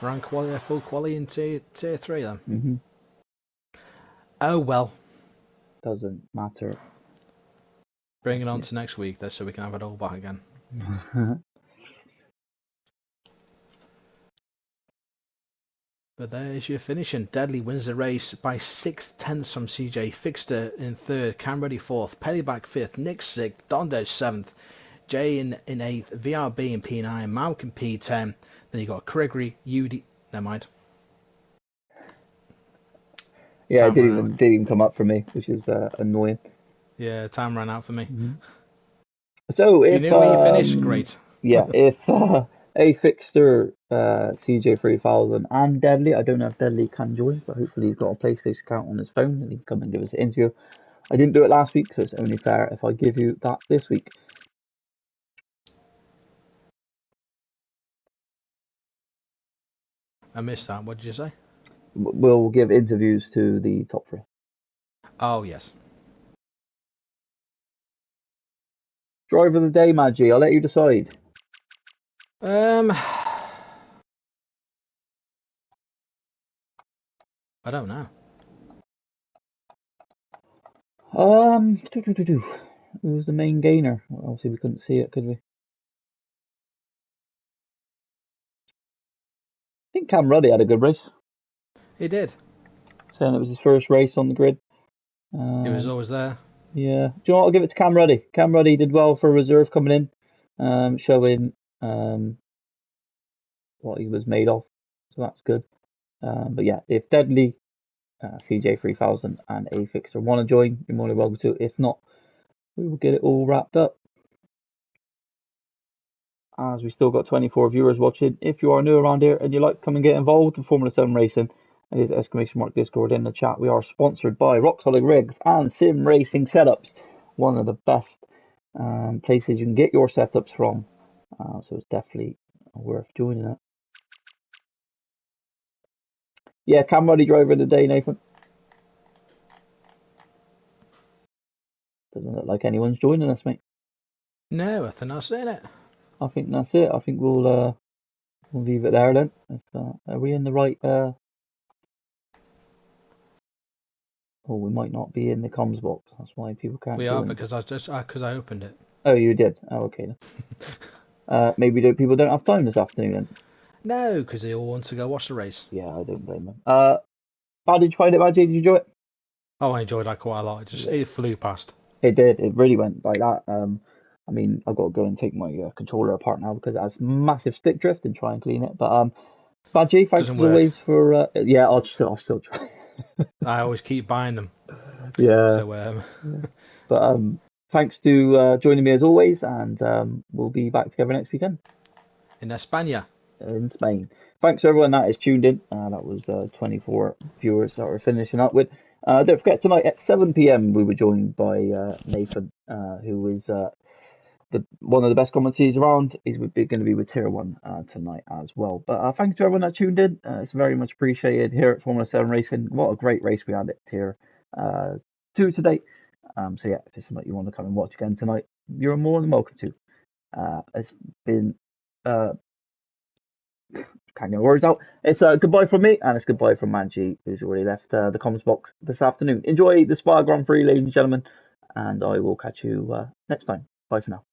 ran full quali in tier 3 then. Mm-hmm. Oh well. Doesn't matter. Bring it on to next week, though, so we can have it all back again. But there's your finish, and Deadly wins the race by 6/10 from CJ. Fixter in third, Camready fourth, Pellyback fifth, Nick sixth, Dondesh seventh, Jay in eighth, VRB in P9, Malk in P10. Then you got Gregory, Udi. Never mind. Yeah, it didn't even come up for me, which is annoying. Yeah, time ran out for me. Mm-hmm. So if you knew where you finished, great. Yeah, if A Fixter, CJ3000, and Deadly, I don't know if Deadly can join, but hopefully he's got a PlayStation account on his phone and he can come and give us an interview. I didn't do it last week, so it's only fair if I give you that this week. I missed that. What did you say? We'll give interviews to the top 3. Oh, yes. Driver of the day, Maggie, I'll let you decide. I don't know. Who was the main gainer? Well, obviously we couldn't see it, could we? I think Cam Ruddy had a good race. He did. Saying it was his first race on the grid. He was always there. Yeah. Do you know what? I'll give it to Cam Ruddy. Cam Ruddy did well for a reserve coming in, showing what he was made of. So that's good. But yeah, if Deadly, CJ3000 and A Fixer want to join, you're more than welcome to. If not, we will get it all wrapped up. As we still got 24 viewers watching. If you are new around here and you'd like to come and get involved in Formula 7 racing, it is ! Discord in the chat. We are sponsored by Rock Solid Rigs and SimRacingSetups, one of the best places you can get your setups from. So it's definitely worth joining it. Yeah, Cam Ruddy driver of the day, Nathan. Doesn't look like anyone's joining us, mate. No, I think that's it. I think that's it. I think we'll leave it there then. Are we in the right? Oh, we might not be in the comms box. That's why people can't. We are because I opened it. Oh, you did. Oh, okay. Maybe people don't have time this afternoon then. No, because they all want to go watch the race. Yeah, I don't blame them. How did you find it, Maggie? Did you enjoy it? Oh, I enjoyed that quite a lot. It flew past. It did. It really went like that. I mean, I've got to go and take my controller apart now because it has massive stick drift and try and clean it. But Badgie, thanks as always for yeah, I'll still try. I always keep buying them. Yeah. So But thanks to joining me as always, and we'll be back together next weekend in España. In Spain. Thanks everyone that is tuned in. That was 24 viewers that we're finishing up with. Don't forget tonight at 7 p.m. we were joined by Nathan, who is one of the best commentators around. He's going to be with Tier 1 tonight as well. But thanks to everyone that tuned in. It's very much appreciated here at Formula 7 Racing. What a great race we had at Tier 2 today. So yeah, if it's something you want to come and watch again tonight, you're more than welcome to. It's been Okay, no worries out. It's goodbye from me, and it's goodbye from Manji, who's already left the comments box this afternoon. Enjoy the Spa Grand Prix, ladies and gentlemen, and I will catch you next time. Bye for now.